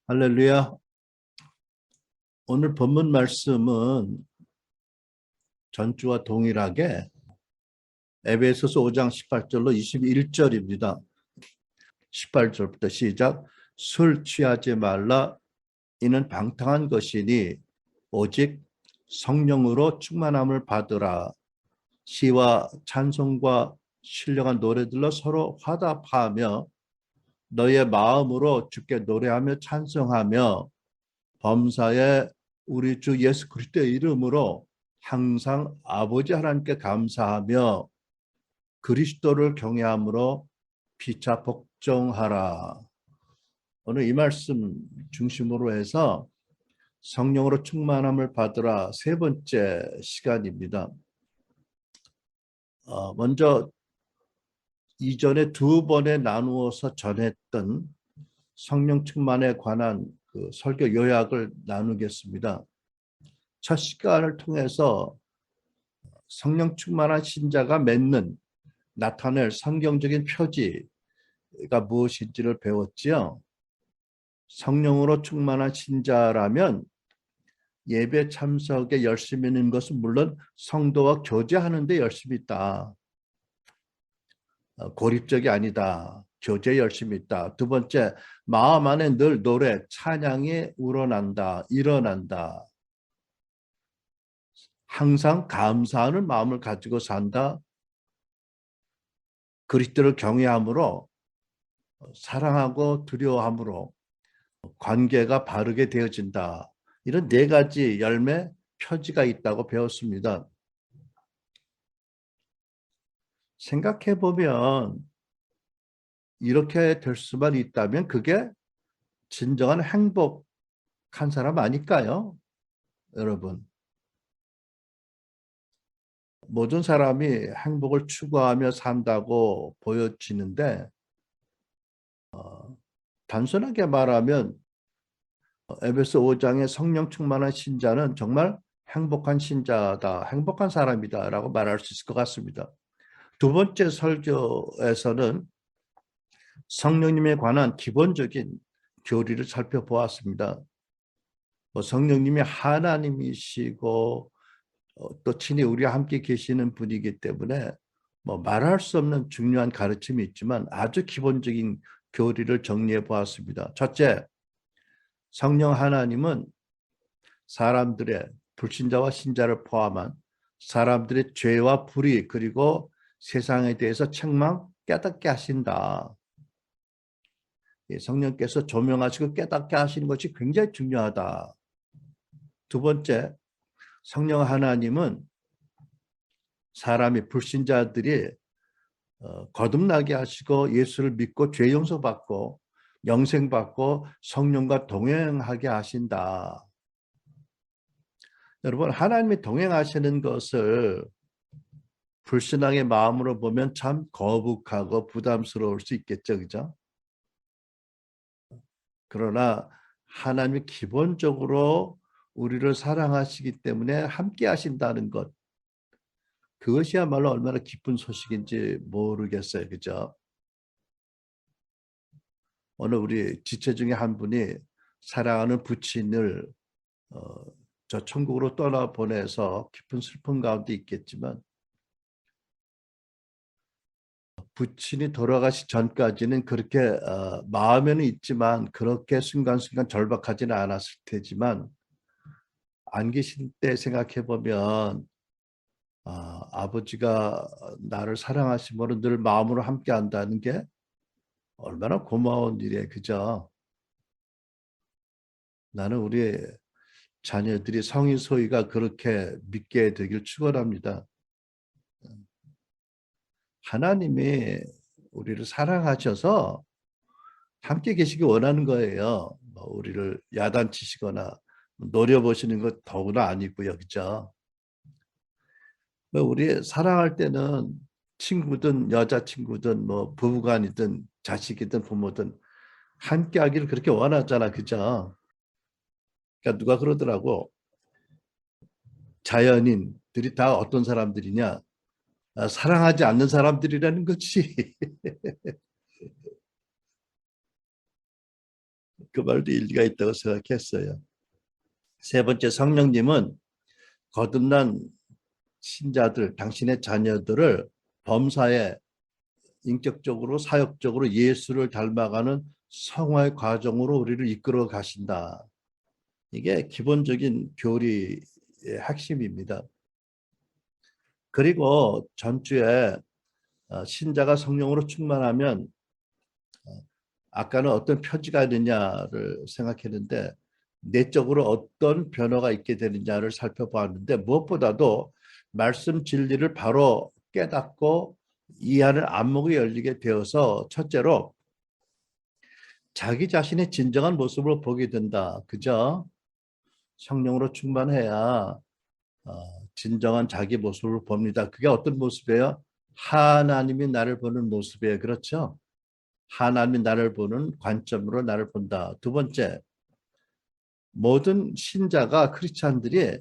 할렐루야. 오늘 본문 말씀은 전주와 동일하게 에베소서 5장 18절로 21절입니다. 18절부터 시작. 술 취하지 말라. 이는 방탕한 것이니 오직 성령으로 충만함을 받으라. 시와 찬송과 신령한 노래들로 서로 화답하며 너의 마음으로 주께 노래하며 찬송하며 범사에 우리 주 예수 그리스도의 이름으로 항상 아버지 하나님께 감사하며 그리스도를 경외함으로 피차 복종하라. 오늘 이 말씀 중심으로 해서 성령으로 충만함을 받으라 세 번째 시간입니다. 먼저 이전에 두 번에 나누어서 전했던 성령 충만에 관한 그 설교 요약을 나누겠습니다. 첫 시간을 통해서 성령 충만한 신자가 나타낼 성경적인 표지가 무엇인지를 배웠지요. 성령으로 충만한 신자라면 예배 참석에 열심히 있는 것은 물론 성도와 교제하는 데 열심히 있다. 고립적이 아니다. 교제에 열심히 있다. 두 번째, 마음 안에 늘 노래, 찬양이 일어난다. 항상 감사하는 마음을 가지고 산다. 그리스도를 경외함으로 사랑하고 두려워함으로 관계가 바르게 되어진다. 이런 네 가지 열매 표지가 있다고 배웠습니다. 생각해 보면 이렇게 될 수만 있다면 그게 진정한 행복한 사람 아닐까요? 여러분. 모든 사람이 행복을 추구하며 산다고 보여지는데 단순하게 말하면 에베소 5장의 성령 충만한 신자는 정말 행복한 신자다, 행복한 사람이다 라고 말할 수 있을 것 같습니다. 두 번째 설교에서는 성령님에 관한 기본적인 교리를 살펴보았습니다. 성령님이 하나님이시고 또 친히 우리와 함께 계시는 분이기 때문에 말할 수 없는 중요한 가르침이 있지만 아주 기본적인 교리를 정리해 보았습니다. 첫째, 성령 하나님은 사람들의 불신자와 신자를 포함한 사람들의 죄와 불의 그리고 세상에 대해서 책망 깨닫게 하신다. 성령께서 조명하시고 깨닫게 하시는 것이 굉장히 중요하다. 두 번째, 성령 하나님은 사람이 불신자들이 거듭나게 하시고 예수를 믿고 죄 용서받고 영생받고 성령과 동행하게 하신다. 여러분, 하나님이 동행하시는 것을 불신앙의 마음으로 보면 참 거북하고 부담스러울 수 있겠죠, 그죠? 그러나 하나님이 기본적으로 우리를 사랑하시기 때문에 함께 하신다는 것, 그것이야말로 얼마나 기쁜 소식인지 모르겠어요, 그죠? 오늘 우리 지체 중에 한 분이 사랑하는 부친을 저 천국으로 떠나보내서 깊은 슬픔 가운데 있겠지만 부친이 돌아가시 전까지는 그렇게 마음에는 있지만 그렇게 순간순간 절박하지는 않았을 테지만 안 계신 때 생각해 보면 아버지가 나를 사랑하심으로 늘 마음으로 함께 한다는 게 얼마나 고마운 일이에요, 그죠? 나는 우리 자녀들이 성인 소위가 그렇게 믿게 되길 축원합니다. 하나님이 우리를 사랑하셔서 함께 계시기 원하는 거예요. 우리를 야단치시거나 노려보시는 것 더구나 아니고요, 그죠? 우리 사랑할 때는 친구든 여자친구든 부부간이든 자식이든 부모든 함께 하기를 그렇게 원하잖아, 그죠? 그러니까 누가 그러더라고. 자연인들이 다 어떤 사람들이냐? 사랑하지 않는 사람들이라는 거지. 그 말도 일리가 있다고 생각했어요. 세 번째, 성령님은 거듭난 신자들, 당신의 자녀들을 범사에 인격적으로 사역적으로 예수를 닮아가는 성화의 과정으로 우리를 이끌어 가신다. 이게 기본적인 교리의 핵심입니다. 그리고 전주에 신자가 성령으로 충만하면 아까는 어떤 표지가 있느냐를 생각했는데 내적으로 어떤 변화가 있게 되느냐를 살펴보았는데 무엇보다도 말씀 진리를 바로 깨닫고 이해하는 안목이 열리게 되어서 첫째로 자기 자신의 진정한 모습을 보게 된다. 그죠? 성령으로 충만해야 진정한 자기 모습을 봅니다. 그게 어떤 모습이에요? 하나님이 나를 보는 모습이에요. 그렇죠? 하나님이 나를 보는 관점으로 나를 본다. 두 번째, 모든 신자가 크리스찬들이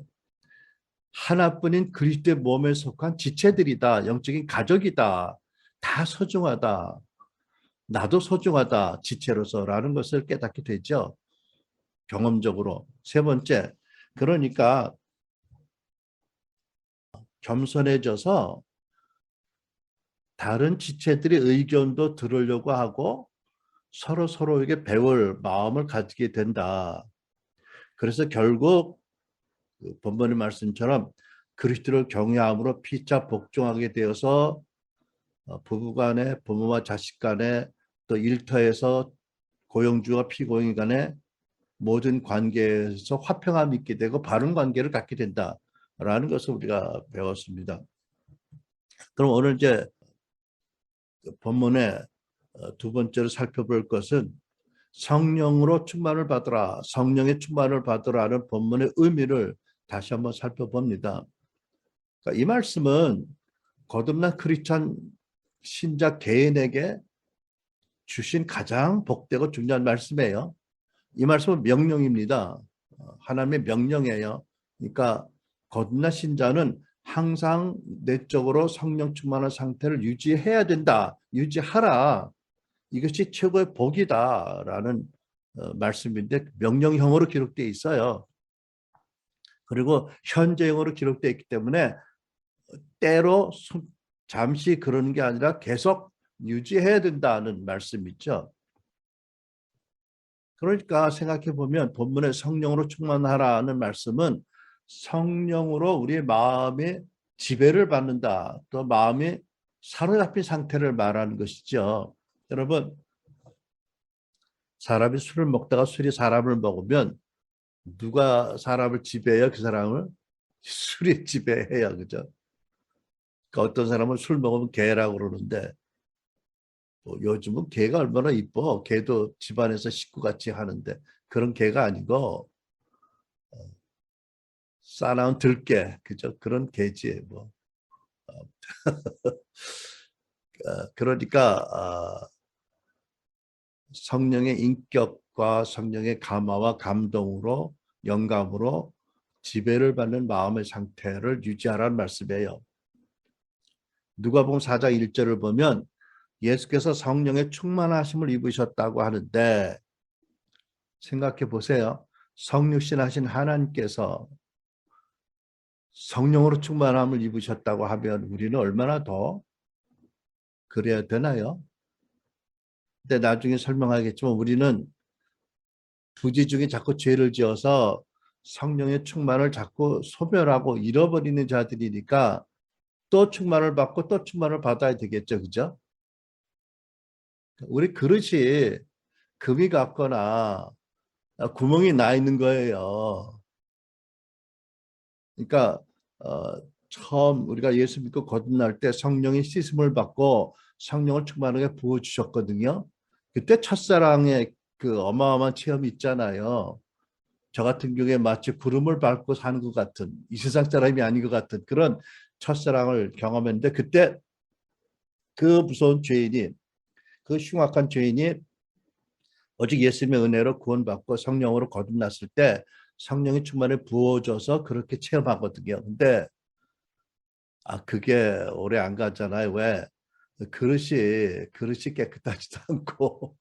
하나뿐인 그리스도의 몸에 속한 지체들이다. 영적인 가족이다. 다 소중하다. 나도 소중하다. 지체로서라는 것을 깨닫게 되죠. 경험적으로. 세 번째, 그러니까 겸손해져서 다른 지체들의 의견도 들으려고 하고 서로에게 배울 마음을 가지게 된다. 그래서 결국 본문의 말씀처럼 그리스도를 경외함으로 피차 복종하게 되어서 부부간에 부모와 자식간에 또 일터에서 고용주와 피고용 간에 모든 관계에서 화평함이 있게 되고 바른 관계를 갖게 된다라는 것을 우리가 배웠습니다. 그럼 오늘 이제 본문의 두 번째로 살펴볼 것은 성령으로 충만을 받으라, 성령의 충만을 받으라는 본문의 의미를 다시 한번 살펴봅니다. 그러니까 이 말씀은 거듭난 크리스찬 신자 개인에게 주신 가장 복되고 중요한 말씀이에요. 이 말씀은 명령입니다. 하나님의 명령이에요. 그러니까 거듭난 신자는 항상 내적으로 성령 충만한 상태를 유지해야 된다. 유지하라. 이것이 최고의 복이다라는 말씀인데 명령형으로 기록되어 있어요. 그리고 현재형으로 기록되어 있기 때문에 때로 잠시 그러는 게 아니라 계속 유지해야 된다는 말씀이죠. 그러니까 생각해 보면 본문의 성령으로 충만하라는 말씀은 성령으로 우리의 마음이 지배를 받는다. 또 마음이 사로잡힌 상태를 말하는 것이죠. 여러분, 사람이 술을 먹다가 술이 사람을 먹으면 누가 사람을 지배해요? 그 사람을? 술이 지배해요. 그죠? 그러니까 어떤 사람은 술 먹으면 개라고 그러는데 뭐 요즘은 개가 얼마나 이뻐. 개도 집안에서 식구같이 하는데 그런 개가 아니고 싸나운 들개. 그죠? 그런 개지. 뭐. 그러니까 성령의 인격과 성령의 감화와 감동으로 영감으로 지배를 받는 마음의 상태를 유지하라는 말씀이에요. 누가복음 4장 1절을 보면 예수께서 성령의 충만하심을 입으셨다고 하는데 생각해 보세요. 성육신하신 하나님께서 성령으로 충만함을 입으셨다고 하면 우리는 얼마나 더 그래야 되나요? 근데 나중에 설명하겠지만 우리는 부지 중에 자꾸 죄를 지어서 성령의 충만을 자꾸 소멸하고 잃어버리는 자들이니까 또 충만을 받고 또 충만을 받아야 되겠죠. 그죠? 우리 그릇이 금이 같거나 구멍이 나 있는 거예요. 그러니까 처음 우리가 예수 믿고 거듭날 때 성령의 씻음을 받고 성령을 충만하게 부어주셨거든요. 그때 첫사랑의 그 어마어마한 체험이 있잖아요. 저 같은 경우에 마치 구름을 밟고 사는 것 같은 이 세상 사람이 아닌 것 같은 그런 첫사랑을 경험했는데 그때 그 무서운 죄인이 그 흉악한 죄인이 오직 예수님의 은혜로 구원받고 성령으로 거듭났을 때 성령이 충만히 부어져서 그렇게 체험하거든요. 근데 그게 오래 안 가잖아요. 왜? 그릇이 깨끗하지도 않고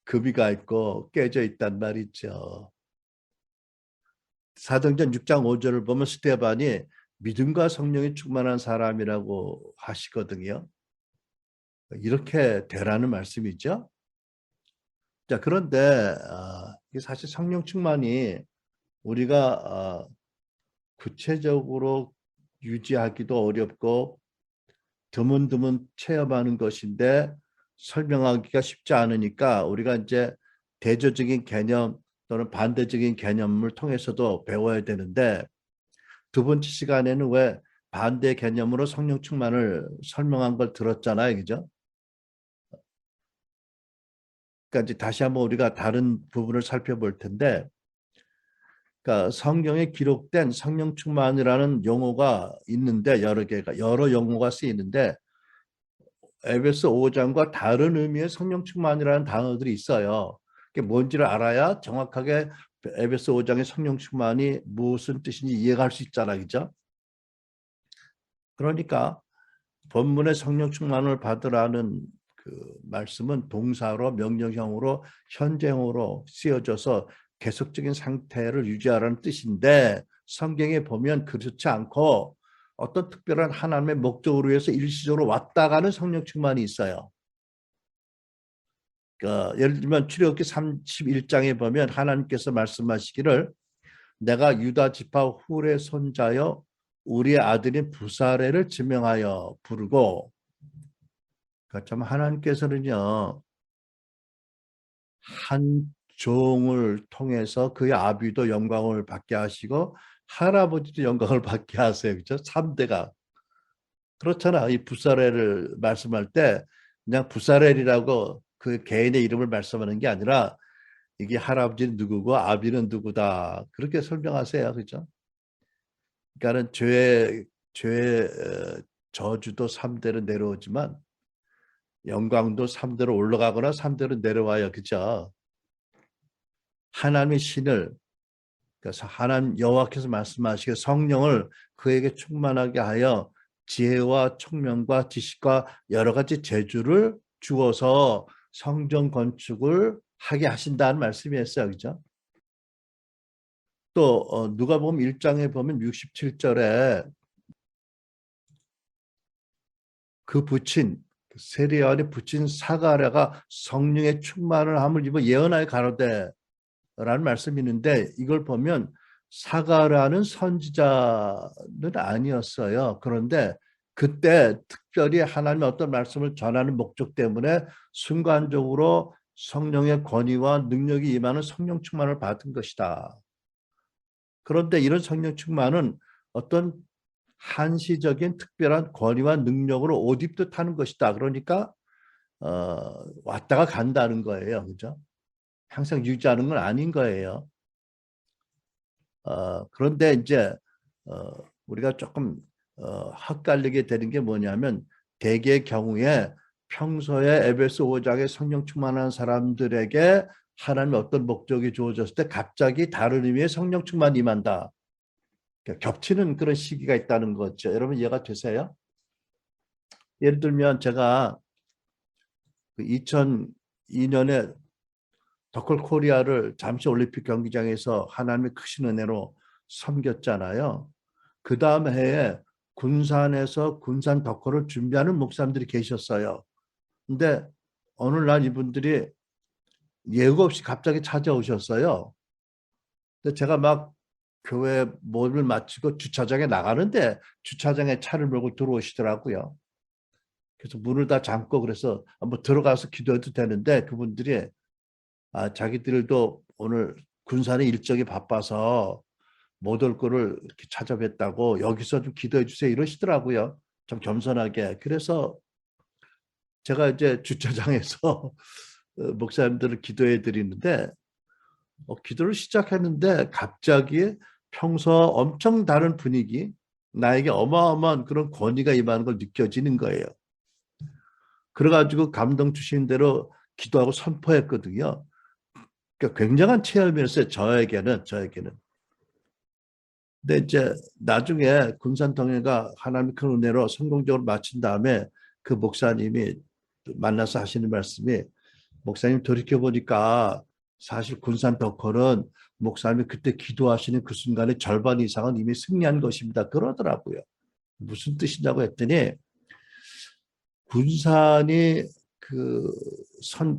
금이가 있고 깨져 있단 말이죠. 사도행전 6장 5절을 보면 스데반이 믿음과 성령이 충만한 사람이라고 하시거든요. 이렇게 되라는 말씀이죠. 자, 그런데 이게 사실 성령 충만이 우리가 구체적으로 유지하기도 어렵고 드문드문 체험하는 것인데 설명하기가 쉽지 않으니까 우리가 이제 대조적인 개념 또는 반대적인 개념을 통해서도 배워야 되는데 두 번째 시간에는 왜 반대 개념으로 성령 충만을 설명한 걸 들었잖아요. 그죠? 그러니까 이제 다시 한번 우리가 다른 부분을 살펴볼 텐데 그러니까 성경에 기록된 성령 충만이라는 용어가 있는데 여러 용어가 쓰이는데 에베소 5장과 다른 의미의 성령 충만이라는 단어들이 있어요. 그게 뭔지를 알아야 정확하게 에베소 5장의 성령 충만이 무슨 뜻인지 이해할 수 있잖아요. 그죠? 그러니까 본문의 성령 충만을 받으라는 그 말씀은 동사로 명령형으로 현재형으로 쓰여져서 계속적인 상태를 유지하라는 뜻인데 성경에 보면 그렇지 않고 어떤 특별한 하나님의 목적으로 위해서 일시적으로 왔다 가는 성령 충만이 있어요. 그러니까 예를 들면 출애굽기 31장에 보면 하나님께서 말씀하시기를 내가 유다 지파 훌의 손자여 우리의 아들인 부사레를 지명하여 부르고 그러니까 참 하나님께서는요 한 종을 통해서 그의 아비도 영광을 받게 하시고 할아버지도 영광을 받게 하세요. 그렇죠? 3대가 그렇잖아. 이 부사렐을 말씀할 때 그냥 부사렐이라고 그 개인의 이름을 말씀하는 게 아니라 이게 할아버지는 누구고 아비는 누구다. 그렇게 설명하세요. 그렇죠? 그러니까는 죄의 저주도 3대로 내려오지만 영광도 3대로 올라가거나 3대로 내려와요. 그렇죠? 하나님의 신을 그래서 하나님 여호와께서 말씀하시기를 성령을 그에게 충만하게 하여 지혜와 총명과 지식과 여러 가지 재주를 주어서 성전 건축을 하게 하신다는 말씀이었어요. 그죠? 또 누가복음 1장에 보면 67절에 그 붙인 세례 안에 붙인 사가랴가 성령의 충만을 함을 입어 예언하여 가로되 라는 말씀이 있는데 이걸 보면 사가라는 선지자는 아니었어요. 그런데 그때 특별히 하나님의 어떤 말씀을 전하는 목적 때문에 순간적으로 성령의 권위와 능력이 임하는 성령 충만을 받은 것이다. 그런데 이런 성령 충만은 어떤 한시적인 특별한 권위와 능력으로 옷 입듯 하는 것이다. 그러니까 왔다가 간다는 거예요. 그죠? 항상 유지하는 건 아닌 거예요. 그런데 이제 우리가 조금 헛갈리게 되는 게 뭐냐면 대개의 경우에 평소에 에베소 5장에 성령 충만한 사람들에게 하나님의 어떤 목적이 주어졌을 때 갑자기 다른 의미의 성령 충만이 임한다. 그러니까 겹치는 그런 시기가 있다는 거죠. 여러분 이해가 되세요? 예를 들면 제가 2002년에 더클 코리아를 잠시 올림픽 경기장에서 하나님의 크신 은혜로 섬겼잖아요. 그 다음 해에 군산에서 군산 덕후를 준비하는 목사님들이 계셨어요. 근데 어느 날 이분들이 예고 없이 갑자기 찾아오셨어요. 근데 제가 막 교회 모임을 마치고 주차장에 나가는데 주차장에 차를 몰고 들어오시더라고요. 그래서 문을 다 잠고 그래서 한번 들어가서 기도해도 되는데 그분들이 자기들도 오늘 군산의 일정이 바빠서 못 올 거를 이렇게 찾아뵀다고 여기서 좀 기도해 주세요 이러시더라고요. 좀 겸손하게. 그래서 제가 이제 주차장에서 목사님들을 기도해 드리는데 기도를 시작했는데 갑자기 평소 엄청 다른 분위기 나에게 어마어마한 그런 권위가 임하는 걸 느껴지는 거예요. 그래가지고 감동 주신 대로 기도하고 선포했거든요. 그러니까 굉장한 체험이었어요. 저에게는. 근데 이제 나중에 군산통일가 하나님의 큰 은혜로 성공적으로 마친 다음에 그 목사님이 만나서 하시는 말씀이 목사님 돌이켜보니까 사실 군산 덕후는 목사님이 그때 기도하시는 그 순간에 절반 이상은 이미 승리한 것입니다. 그러더라고요. 무슨 뜻이냐고 했더니 군산이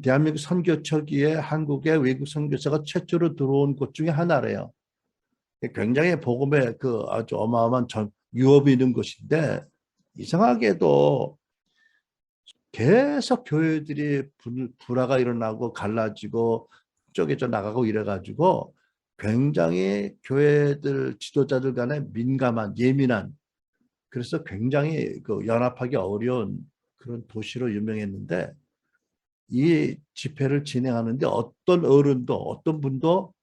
대한민국 선교 초기에 한국에 외국 선교사가 최초로 들어온 곳 중에 하나래요. 굉장히 복음에 아주 어마어마한 유업이 있는 곳인데 이상하게도 계속 교회들이 불화가 일어나고 갈라지고 쪼개져 나가고 이래가지고 굉장히 교회들 지도자들 간에 민감한 예민한 그래서 굉장히 연합하기 어려운 그런 도시로 유명했는데 이 집회를 진행하는데 어떤 어른도 어떤 분도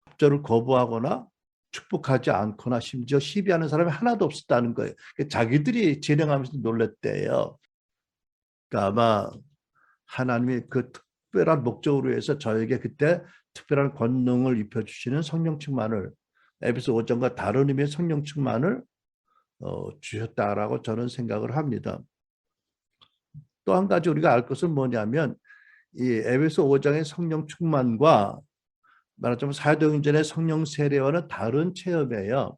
협조를 거부하거나 축복하지 않거나 심지어 시비하는 사람이 하나도 없었다는 거예요. 자기들이 진행하면서 놀랬대요. 그러니까 아마 하나님이 그 특별한 목적으로 해서 저에게 그때 특별한 권능을 입혀주시는 성령 충만을 에베소 5장과 다른 의미의 성령 충만을 주셨다라고 저는 생각을 합니다. 또 한 가지 우리가 알 것은 뭐냐면 이 에베소 5장의 성령 충만과 말하자면 사도행전의 성령 세례와는 다른 체험이에요.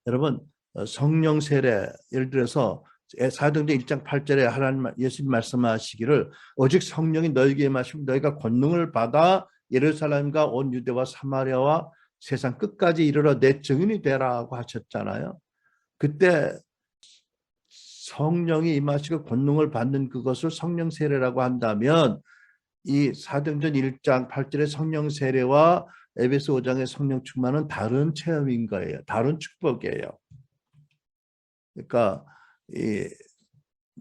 여러분 성령 세례 예를 들어서 사도행전 1장 8절에 하나님 예수님 말씀하시기를 오직 성령이 너희에게 임하시면 너희가 권능을 받아 예루살렘과 온 유대와 사마리아와 세상 끝까지 이르러 내 증인이 되라고 하셨잖아요. 그때 성령이 임하시고 권능을 받는 그것을 성령 세례라고 한다면 이 사도행전 1장 8절의 성령 세례와 에베소 5장의 성령 충만은 다른 체험인 거예요. 다른 축복이에요. 그러니까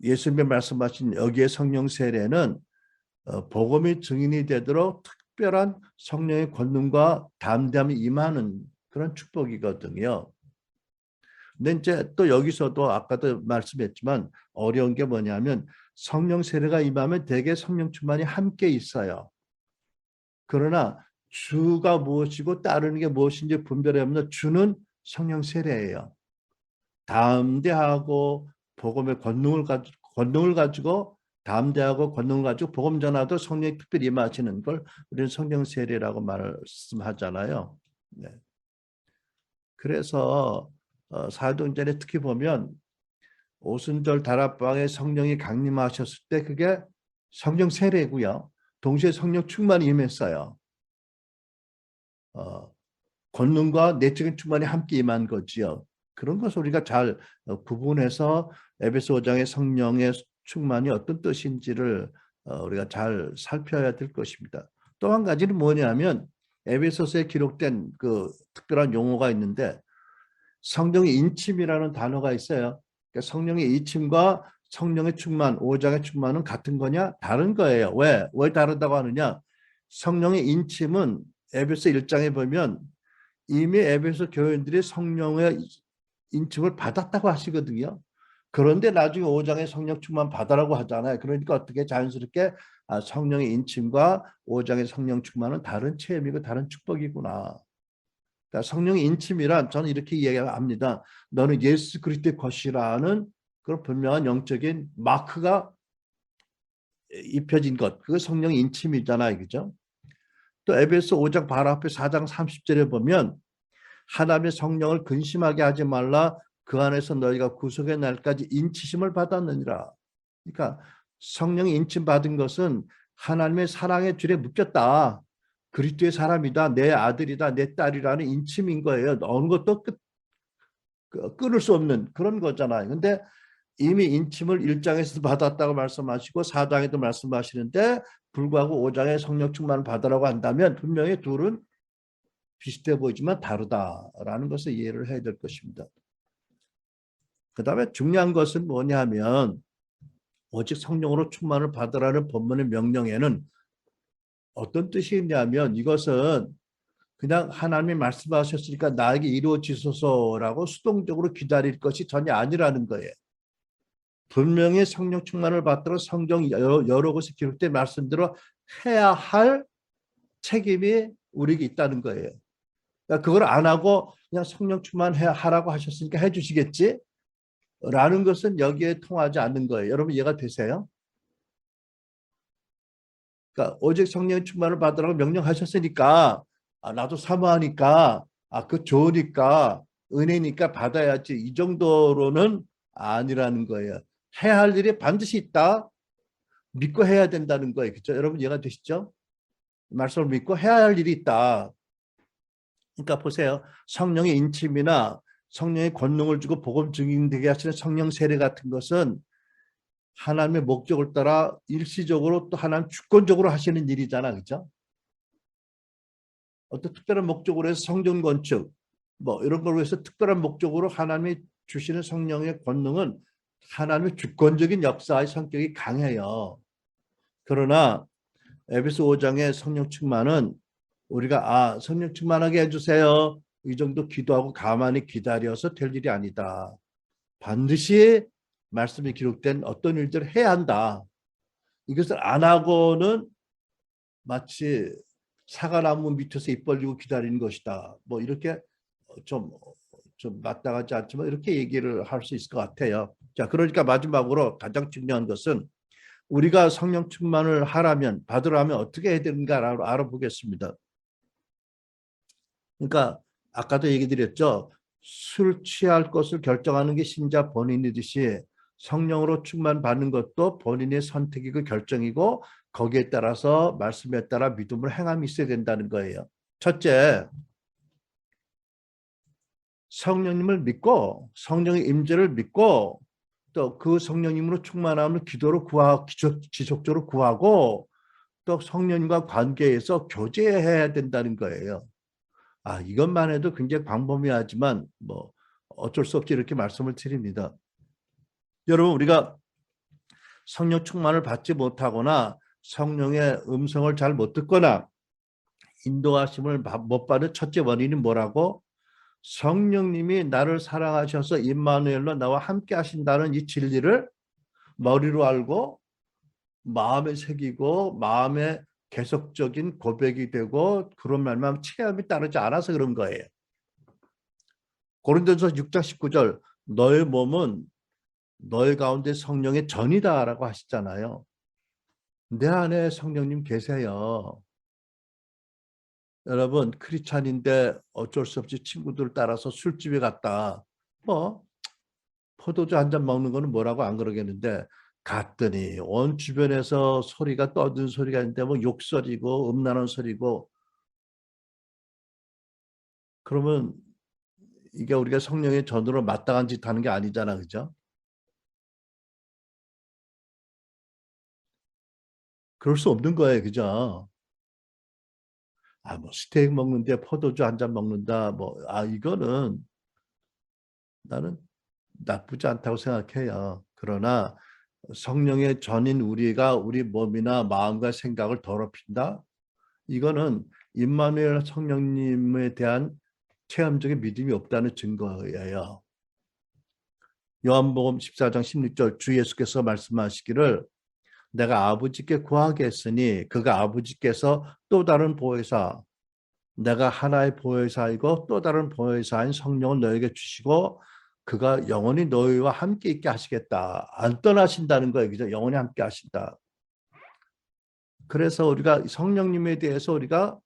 예수님이 말씀하신 여기에 성령 세례는 복음의 증인이 되도록 특별한 성령의 권능과 담대함이 임하는 그런 축복이거든요. 근데 이제 또 여기서도 아까도 말씀했지만 어려운 게 뭐냐면 성령 세례가 임하면 대개 성령 충만이 함께 있어요. 그러나 주가 무엇이고 따르는 게 무엇인지 분별이 없는 주는 성령 세례예요. 담대하고 복음의 권능을 가지고 담대하고 권능을 가지고 복음 전하도 성령이 특별히 임하시는 걸 우리는 성령 세례라고 말씀하잖아요. 네. 그래서 사도행전에 특히 보면 오순절 다락방에 성령이 강림하셨을 때 그게 성령 세례고요. 동시에 성령 충만이 임했어요. 권능과 내적인 충만이 함께 임한 거지요. 그런 것을 우리가 잘 구분해서 에베소 5장의 성령의 충만이 어떤 뜻인지를 우리가 잘 살펴야 될 것입니다. 또 한 가지는 뭐냐면 에베소서에 기록된 그 특별한 용어가 있는데 성령의 인침이라는 단어가 있어요. 그러니까 성령의 인침과 성령의 충만, 5장의 충만은 같은 거냐? 다른 거예요. 왜? 왜 다르다고 하느냐? 성령의 인침은 에베소 1장에 보면 이미 에베소 교인들이 성령의 인침을 받았다고 하시거든요. 그런데 나중에 5장의 성령 충만 받으라고 하잖아요. 그러니까 어떻게 자연스럽게 성령의 인침과 5장의 성령 충만은 다른 체험이고 다른 축복이구나. 그러니까 성령의 인침이란 저는 이렇게 이야기합니다. 너는 예수 그리스도의 것이라는 그런 분명한 영적인 마크가 입혀진 것. 그게 성령의 인침이잖아요. 그죠? 또 에베소 5장 바로 앞에 4장 30절에 보면 하나님의 성령을 근심하게 하지 말라. 그 안에서 너희가 구속의 날까지 인치심을 받았느니라. 그러니까 성령이 인침 받은 것은 하나님의 사랑의 줄에 묶였다. 그리스도의 사람이다. 내 아들이다. 내 딸이라는 인침인 거예요. 어느 것도 끊을 수 없는 그런 거잖아요. 근데 이미 인침을 1장에서도 받았다고 말씀하시고 4장에도 말씀하시는데 불구하고 5장의 성령 충만을 받으라고 한다면 분명히 둘은 비슷해 보이지만 다르다라는 것을 이해를 해야 될 것입니다. 그 다음에 중요한 것은 뭐냐면 오직 성령으로 충만을 받으라는 본문의 명령에는 어떤 뜻이 있냐면 이것은 그냥 하나님이 말씀하셨으니까 나에게 이루어지소서라고 수동적으로 기다릴 것이 전혀 아니라는 거예요. 분명히 성령 충만을 받도록 성경 여러 곳에 기록된 말씀대로 해야 할 책임이 우리에게 있다는 거예요. 그러니까 그걸 안 하고 그냥 성령 충만하라고 하셨으니까 해주시겠지? 라는 것은 여기에 통하지 않는 거예요. 여러분 이해가 되세요? 그러니까 오직 성령의 충만을 받으라고 명령하셨으니까 나도 사모하니까 그 좋으니까 은혜니까 받아야지 이 정도로는 아니라는 거예요. 해야 할 일이 반드시 있다. 믿고 해야 된다는 거예요. 그렇죠? 여러분 이해가 되시죠? 말씀을 믿고 해야 할 일이 있다. 그러니까 보세요. 성령의 인침이나 성령의 권능을 주고 복음 증인되게 하시는 성령 세례 같은 것은 하나님의 목적을 따라 일시적으로 또 하나님 주권적으로 하시는 일이잖아. 그죠? 어떤 특별한 목적으로 해서 성전 건축 뭐 이런 걸 위해서 특별한 목적으로 하나님이 주시는 성령의 권능은 하나님의 주권적인 역사의 성격이 강해요. 그러나 에베소 5장의 성령 충만은 우리가 성령 충만하게 해주세요. 이 정도 기도하고 가만히 기다려서 될 일이 아니다. 반드시 말씀이 기록된 어떤 일들을 해야 한다. 이것을 안 하고는 마치 사과나무 밑에서 입 벌리고 기다리는 것이다. 뭐 이렇게 좀 맞다가지 않지만 이렇게 얘기를 할 수 있을 것 같아요. 자, 그러니까 마지막으로 가장 중요한 것은 우리가 성령 충만을 하라면 받으라면 어떻게 해야 되는가 알아보겠습니다. 그러니까 아까도 얘기 드렸죠. 술 취할 것을 결정하는 게 신자 본인이듯이 성령으로 충만받는 것도 본인의 선택이고 결정이고 거기에 따라서 말씀에 따라 믿음을 행함이 있어야 된다는 거예요. 첫째, 성령님을 믿고 성령의 임재를 믿고 또 그 성령님으로 충만함을 기도로 구하고 지속적으로 구하고 또 성령님과 관계에서 교제해야 된다는 거예요. 이것만 해도 굉장히 광범위하지만 뭐 어쩔 수 없이 이렇게 말씀을 드립니다. 여러분 우리가 성령 충만을 받지 못하거나 성령의 음성을 잘 못 듣거나 인도하심을 못 받는 첫째 원인이 뭐라고? 성령님이 나를 사랑하셔서 임마누엘로 나와 함께 하신다는 이 진리를 머리로 알고 마음에 새기고 마음에 계속적인 고백이 되고 그런 말만 체험이 따르지 않아서 그런 거예요. 고린도전서 6장 19절 너의 몸은 너의 가운데 성령의 전이다라고 하시잖아요. 내 안에 성령님 계세요. 여러분 크리스찬인데 어쩔 수 없이 친구들 따라서 술집에 갔다. 뭐 포도주 한 잔 먹는 거는 뭐라고 안 그러겠는데 갔더니 온 주변에서 소리가 떠드는 소리가 있는데 뭐 욕설이고 음란한 소리고 그러면 이게 우리가 성령의 전으로 마땅한 짓 하는 게 아니잖아. 그죠? 그럴 수 없는 거예요. 그죠? 뭐 스테이크 먹는데 포도주 한 잔 먹는다. 이거는 나는 나쁘지 않다고 생각해요. 그러나 성령의 전인 우리가 우리 몸이나 마음과 생각을 더럽힌다? 이거는 임마누엘 성령님에 대한 체험적인 믿음이 없다는 증거예요. 요한복음 14장 16절 주 예수께서 말씀하시기를 내가 아버지께 구하게 했으니 그가 아버지께서 또 다른 보혜사 내가 하나의 보혜사이고 또 다른 보혜사인 성령을 너에게 주시고 그가 영원히 너희와 함께 있게 하시겠다. 안 떠나신다는 거예요. 그죠? 영원히 함께 하신다. 그래서 우리가 성령님에 대해서 우리가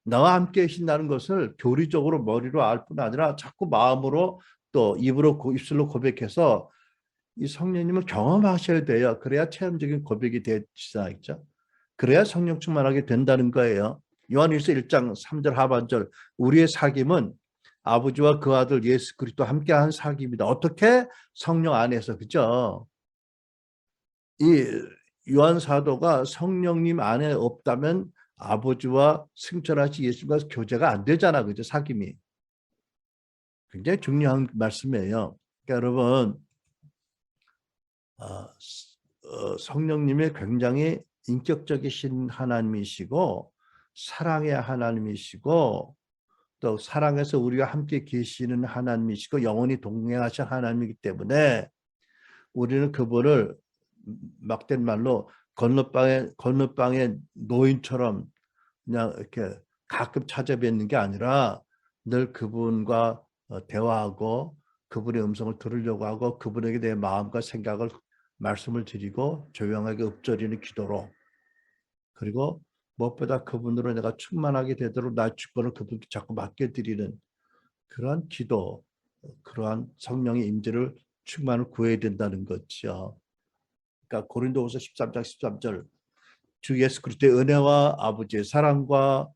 나와 함께 계신다는 것을 교리적으로 머리로 알 뿐 아니라 자꾸 마음으로 또 입술로 고백해서 이 성령님을 경험하셔야 돼요. 그래야 체험적인 고백이 되시죠. 그래야 성령 충만하게 된다는 거예요. 요한일서 1장 3절 하반절 우리의 사귐은 아버지와 그 아들 예수 그리스도 함께한 사귐이다. 어떻게? 성령 안에서. 그죠? 이 요한 사도가 성령님 안에 없다면 아버지와 승천하신 예수님과 교제가 안 되잖아. 그죠? 사귐이. 굉장히 중요한 말씀이에요. 그러니까 여러분 성령님이 굉장히 인격적이신 하나님이시고 사랑의 하나님이시고 또 사랑에서 우리가 함께 계시는 하나님이시고 영원히 동행하신 하나님이기 때문에 우리는 그분을 막된 말로 건너방의 노인처럼 그냥 이렇게 가끔 찾아뵙는 게 아니라 늘 그분과 대화하고 그분의 음성을 들으려고 하고 그분에게 내 마음과 생각을 말씀을 드리고 조용하게 읊조리는 기도로 그리고 무엇보다 그분으로 내가 충만하게 되도록 나의 주권을 그분께 자꾸 맡겨드리는 그러한 기도, 그러한 성령의 임재를 충만을 구해야 된다는 거죠. 그러니까 고린도후서 13장 13절 주 예수 그리스도의 은혜와 아버지의 사랑과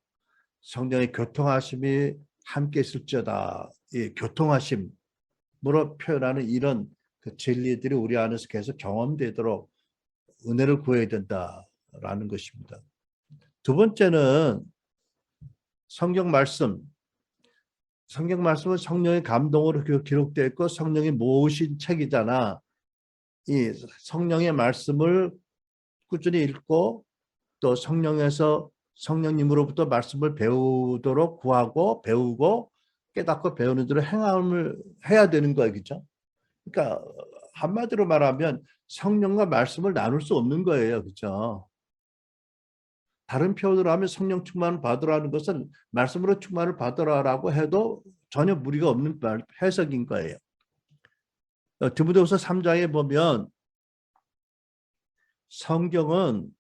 성령의 교통하심이 함께 있을지어다. 이 교통하심으로 표현하는 이런 그 진리들이 우리 안에서 계속 경험되도록 은혜를 구해야 된다라는 것입니다. 두 번째는 성경 말씀. 성경 말씀은 성령의 감동으로 기록되어 있고 성령이 모으신 책이잖아. 이 성령의 말씀을 꾸준히 읽고 또 성령에서 성령님으로부터 말씀을 배우도록 구하고 배우고 깨닫고 배우는 대로 행함을 해야 되는 거예요. 그렇죠? 그러니까 한마디로 말하면 성령과 말씀을 나눌 수 없는 거예요. 그렇죠? 다른 표현으로 하면 성령 충만을 받으라는 것은 말씀으로 충만을 받으라라고 해도 전혀 무리가 없는 해석인 거예요. 디모데후서 3장에 보면 성경은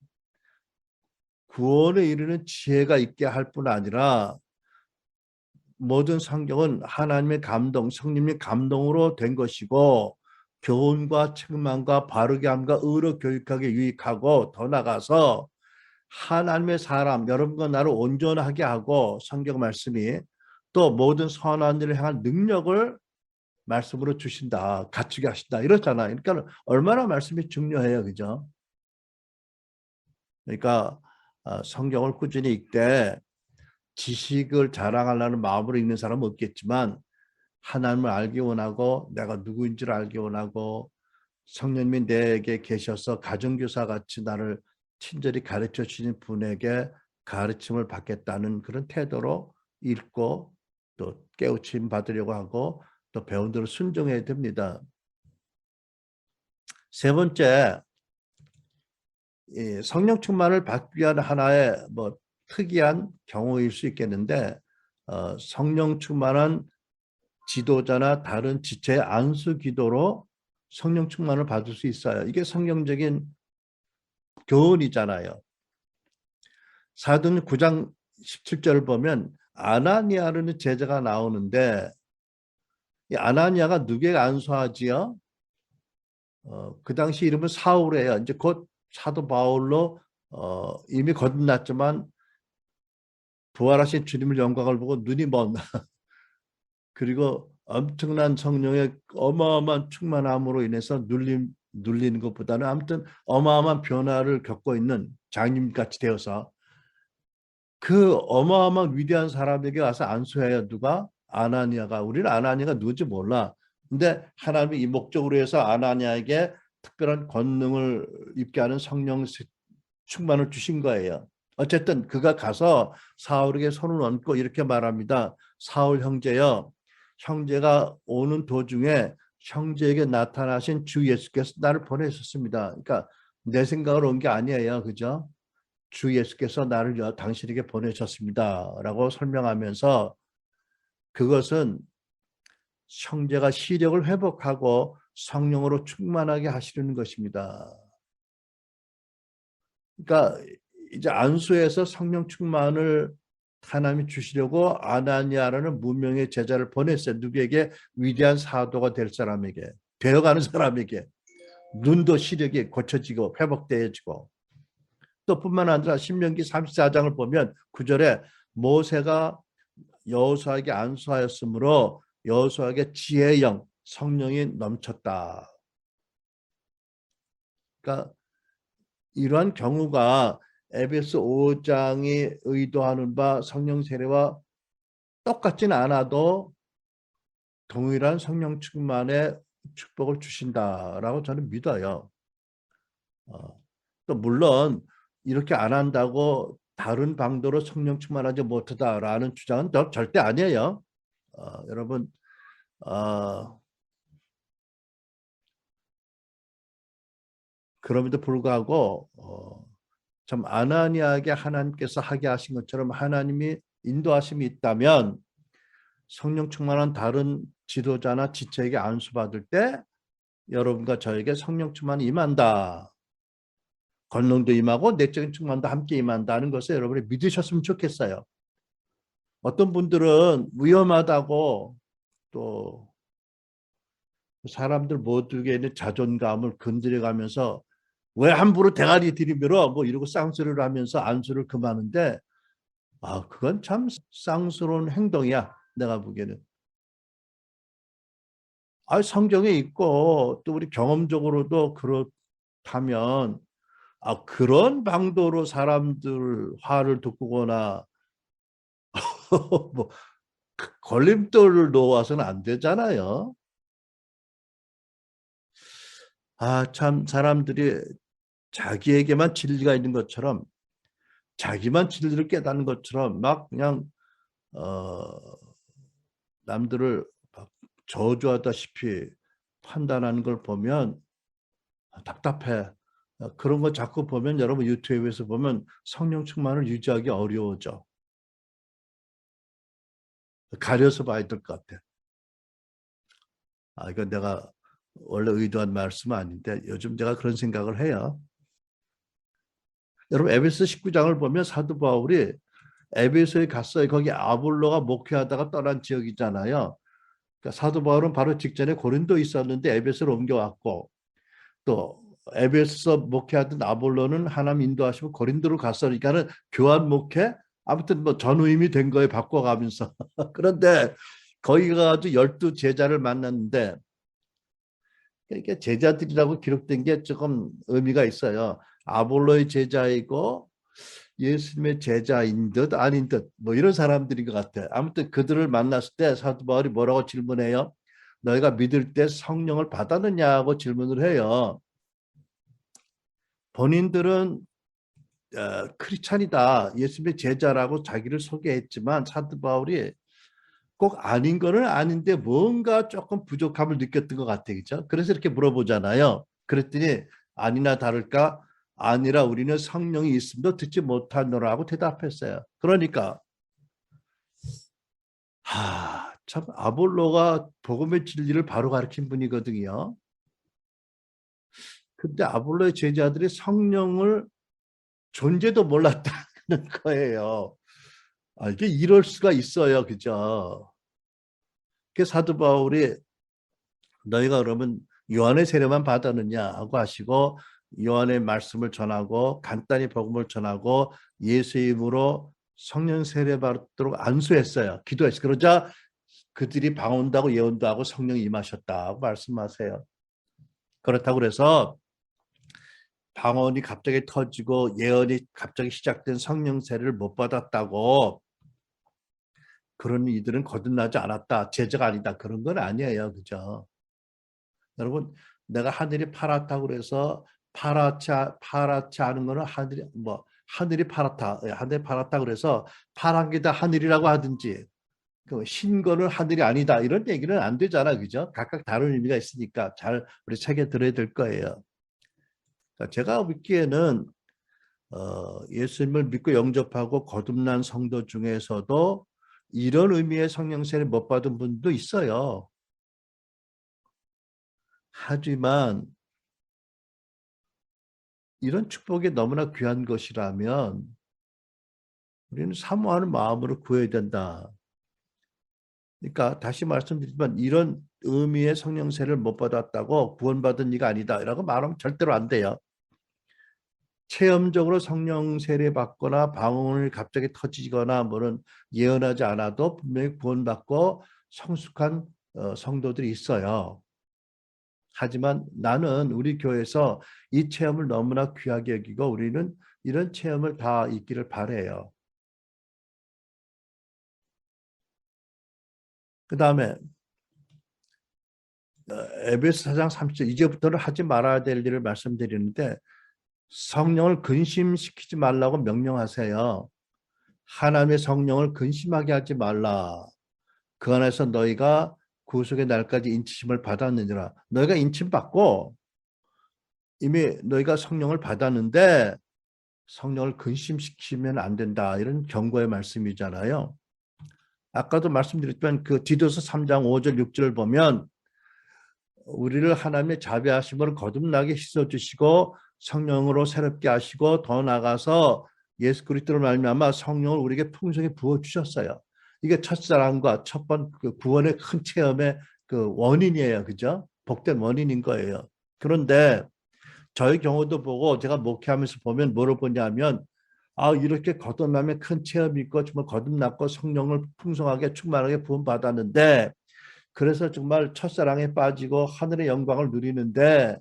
구원에 이르는 지혜가 있게 할 뿐 아니라 모든 성경은 하나님의 감동, 성령의 감동으로 된 것이고 교훈과 책망과 바르게 함과 의로 교육하게 유익하고 더 나아가서 하나님의 사람, 여러분과 나를 온전하게 하고 성경 말씀이 또 모든 선한 일을 향한 능력을 말씀으로 주신다, 갖추게 하신다 이렇잖아요. 그러니까 얼마나 말씀이 중요해요. 그죠? 그러니까 성경을 꾸준히 읽되 지식을 자랑하려는 마음으로 읽는 사람은 없겠지만 하나님을 알기 원하고 내가 누구인지를 알기 원하고 성령님이 내게 계셔서 가정교사 같이 나를 친절히 가르쳐 주시는 분에게 가르침을 받겠다는 그런 태도로 읽고 또 깨우침 받으려고 하고 또 배운 대로 순종해야 됩니다. 세 번째, 성령 충만을 받기 위한 하나의 특이한 경우일 수 있겠는데 성령 충만한 지도자나 다른 지체의 안수 기도로 성령 충만을 받을 수 있어요. 이게 성경적인 교훈이잖아요. 사도행 9장 17절을 보면 아나니아라는 제자가 나오는데 이 아나니아가 누구에게 안수하지요? 그 당시 이름은 사울이에요. 이제 곧 사도 바울로 이미 거듭났지만 부활하신 주님의 영광을 보고 눈이 먼 그리고 엄청난 성령의 어마어마한 충만함으로 인해서 눌리는 것보다는 아무튼 어마어마한 변화를 겪고 있는 장님같이 되어서 그 어마어마한 위대한 사람에게 와서 안수해야 누가? 아나니아가. 우리는 아나니아가 누군지 몰라. 근데 하나님이 이 목적으로 해서 아나니아에게 특별한 권능을 입게 하는 성령 충만을 주신 거예요. 어쨌든 그가 가서 사울에게 손을 얹고 이렇게 말합니다. 사울 형제여, 형제가 오는 도중에 형제에게 나타나신 주 예수께서 나를 보내셨습니다. 그러니까 내 생각으로 온 게 아니에요. 그죠? 주 예수께서 나를 당신에게 보내셨습니다. 라고 설명하면서 그것은 형제가 시력을 회복하고 성령으로 충만하게 하시려는 것입니다. 그러니까 이제 안수에서 성령 충만을 하나님이 주시려고 아나니아라는 무명의 제자를 보냈어요. 누구에게? 위대한 사도가 될 사람에게, 되어가는 사람에게. 눈도 시력이 고쳐지고 회복되어지고 또 뿐만 아니라 신명기 34장을 보면 9절에 모세가 여호수아에게 안수하였으므로 여호수아에게 지혜의 영, 성령이 넘쳤다. 그러니까 이러한 경우가 에베소 5장이 의도하는 바 성령 세례와 똑같지는 않아도 동일한 성령 충만의 축복을 주신다라고 저는 믿어요. 또 물론 이렇게 안 한다고 다른 방도로 성령 충만하지 못하다라는 주장은 절대 아니에요. 여러분 그럼에도 불구하고 참 아나니아에게 하나님께서 하게 하신 것처럼 하나님이 인도하심이 있다면 성령 충만한 다른 지도자나 지체에게 안수받을 때 여러분과 저에게 성령 충만이 임한다. 권능도 임하고 내적인 충만도 함께 임한다는 것을 여러분이 믿으셨으면 좋겠어요. 어떤 분들은 위험하다고 또 사람들 모두에게 있는 자존감을 건드려가면서 왜 함부로 대가리 들이밀어 뭐 이러고 쌍소리를 하면서 안수를 금하는데 그건 참 쌍스러운 행동이야. 내가 보기에는. 성경에 있고 또 우리 경험적으로도 그렇다면 그런 방도로 사람들 화를 돋구거나 뭐 걸림돌을 놓아서는 안 되잖아요. 참 사람들이 자기에게만 진리가 있는 것처럼 자기만 진리를 깨닫는 것처럼 막 그냥 남들을 막 저주하다시피 판단하는 걸 보면 답답해. 그런 거 자꾸 보면 여러분 유튜브에서 보면 성령 충만을 유지하기 어려워져. 가려서 봐야 될 것 같아. 이건 내가 원래 의도한 말씀은 아닌데 요즘 제가 그런 생각을 해요. 여러분 에베소 19장을 보면 사도 바울이 에베소에 갔어요. 거기 아볼로가 목회하다가 떠난 지역이잖아요. 그러니까 사도 바울은 바로 직전에 고린도에 있었는데 에베소로 옮겨왔고 또 에베소 목회하던 아볼로는 하나님 인도하시고 고린도로 갔으니까는 교환 목회 아무튼 뭐 전후임이 된 거에 바꿔가면서 그런데 거기 가가지고 12 제자를 만났는데 이게 제자들이라고 기록된 게 조금 의미가 있어요. 아볼로의 제자이고 예수님의 제자인 듯 아닌 듯 뭐 이런 사람들인 것 같아. 아무튼 그들을 만났을 때 사도 바울이 뭐라고 질문해요? 너희가 믿을 때 성령을 받았느냐고 질문을 해요. 본인들은 크리스찬이다. 예수님의 제자라고 자기를 소개했지만 사도 바울이 꼭 아닌 거는 아닌데 뭔가 조금 부족함을 느꼈던 것 같아. 그죠? 그래서 이렇게 물어보잖아요. 그랬더니 아니나 다를까 아니라 우리는 성령이 있음도 듣지 못하노라고 대답했어요. 그러니까 참 아볼로가 복음의 진리를 바로 가르친 분이거든요. 근데 아볼로의 제자들이 성령을 존재도 몰랐다는 거예요. 이게 이럴 수가 있어요. 그죠? 그 사도 바울이 너희가 그러면 요한의 세례만 받았느냐 하고 하시고 요한의 말씀을 전하고 간단히 복음을 전하고 예수의 이름으로 성령 세례 받도록 안수했어요. 기도했어요. 그러자 그들이 방언도 예언도 하고 성령이 임하셨다고 말씀하세요. 그렇다고 그래서 방언이 갑자기 터지고 예언이 갑자기 시작된 성령 세례를 못 받았다고 그런 이들은 거듭나지 않았다. 제자가 아니다. 그런 건 아니에요. 그죠? 여러분, 내가 하늘이 파랗다고 그래서 파랗지 않은 거는 하늘이 파랗다. 하늘이 파랗다 그래서 파란 게 다 하늘이라고 하든지 흰 거는 하늘이 아니다. 이런 얘기는 안 되잖아. 그죠? 각각 다른 의미가 있으니까 잘 우리 책에 들어야 될 거예요. 제가 믿기에는 예수님을 믿고 영접하고 거듭난 성도 중에서도 이런 의미의 성령 세례를 못 받은 분도 있어요. 하지만 이런 축복이 너무나 귀한 것이라면 우리는 사모하는 마음으로 구해야 된다. 그러니까 다시 말씀드리지만 이런 의미의 성령 세례를 못 받았다고 구원받은 이가 아니다. 라고 말하면 절대로 안 돼요. 체험적으로 성령 세례 받거나 방언을 갑자기 터지거나 뭐는 예언하지 않아도 분명히 구원받고 성숙한 성도들이 있어요. 하지만 나는 우리 교회에서 이 체험을 너무나 귀하게 여기고 우리는 이런 체험을 다 있기를 바라요. 그 다음에 에베소 4장 30절 이제부터는 하지 말아야 될 일을 말씀드리는데 성령을 근심시키지 말라고 명령하세요. 하나님의 성령을 근심하게 하지 말라. 그 안에서 너희가 구속의 날까지 인치심을 받았느니라. 너희가 인침받고 이미 너희가 성령을 받았는데 성령을 근심시키면 안 된다. 이런 경고의 말씀이잖아요. 아까도 말씀드렸지만 그 디도서 3장 5절 6절을 보면 우리를 하나님의 자비하심으로 거듭나게 씻어주시고 성령으로 새롭게 하시고 더 나아가서 예수 그리스도를 말미암아 성령을 우리에게 풍성히 부어 주셨어요. 이게 첫사랑과 첫번 그 구원의 큰 체험의 그 원인이에요. 그죠? 복된 원인인 거예요. 그런데 저희 경우도 보고 제가 목회하면서 보면 뭐를 보냐면 이렇게 거듭남의 큰 체험이 있고 정말 거듭났고 성령을 풍성하게 충만하게 부음 받았는데 그래서 정말 첫사랑에 빠지고 하늘의 영광을 누리는데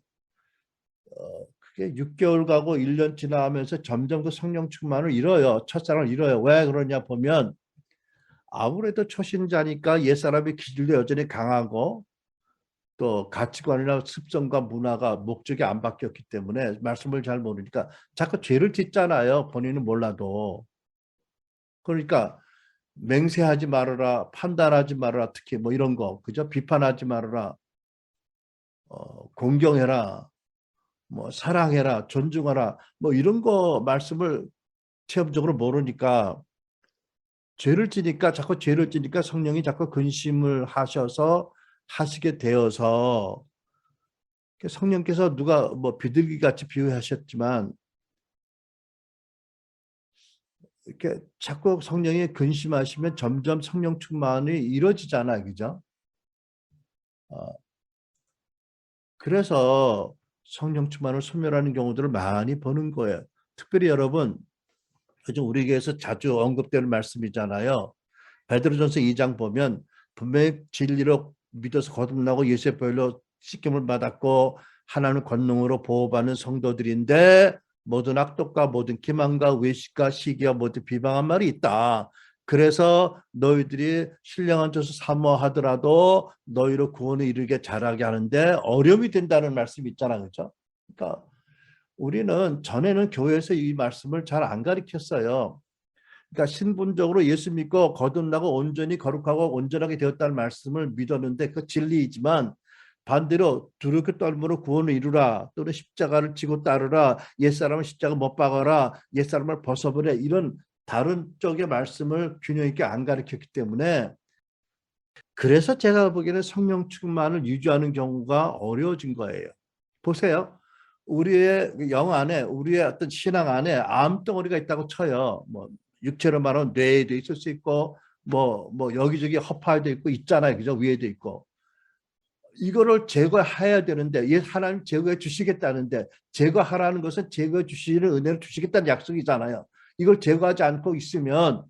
그게 6개월 가고 1년 지나면서 점점 그 성령 충만을 잃어요. 첫사랑을 잃어요. 왜 그러냐 보면 아무래도 초신자니까 옛사람의 기질도 여전히 강하고 또 가치관이나 습성과 문화가 목적이 안 바뀌었기 때문에 말씀을 잘 모르니까 자꾸 죄를 짓잖아요. 본인은 몰라도. 그러니까 맹세하지 말아라, 판단하지 말아라, 특히 뭐 이런 거, 그죠? 비판하지 말아라, 공경해라, 뭐 사랑해라, 존중하라, 뭐 이런 거 말씀을 체험적으로 모르니까 죄를 지니까 자꾸 죄를 지니까 성령이 자꾸 근심을 하셔서 하시게 되어서 성령께서 누가 뭐 비둘기 같이 비유하셨지만 이렇게 자꾸 성령이 근심하시면 점점 성령 충만이 이루어지잖아요, 그죠? 어, 그래서 성령 충만을 소멸하는 경우들을 많이 보는 거예요. 특별히 여러분 요즘 우리 교회에서 자주 언급되는 말씀이잖아요. 베드로전서 2장 보면 분명히 진리로 믿어서 거듭나고 예수의 보혈로 씻김을 받았고 하나님의 권능으로 보호받는 성도들인데 모든 악독과 모든 기만과 외식과 시기와 모든 비방한 말이 있다. 그래서 너희들이 신령한 자서 사모하더라도 너희로 구원에 이르게 잘하게 하는데 어려움이 된다는 말씀이 있잖아, 그렇죠? 그러니까 우리는 전에는 교회에서 이 말씀을 잘 안 가르쳤어요. 그러니까 신분적으로 예수 믿고 거듭나고 온전히 거룩하고 온전하게 되었다는 말씀을 믿었는데 그 진리이지만 반대로 두렵게 떨므로 구원을 이루라 또는 십자가를 지고 따르라 옛사람을 십자가 못 박아라 옛사람을 벗어버려 이런 다른 쪽의 말씀을 균형 있게 안 가르쳤기 때문에 그래서 제가 보기에는 성령 충만을 유지하는 경우가 어려워진 거예요. 보세요. 우리의 영 안에 우리의 어떤 신앙 안에 암덩어리가 있다고 쳐요. 뭐 육체로 말하면 뇌에도 있을 수 있고 뭐 여기저기 허파에도 있고 있잖아요. 그죠? 위에도 있고. 이거를 제거해야 되는데 하나님 제거해 주시겠다는데 제거하라는 것은 제거해 주시는 은혜를 주시겠다는 약속이잖아요. 이걸 제거하지 않고 있으면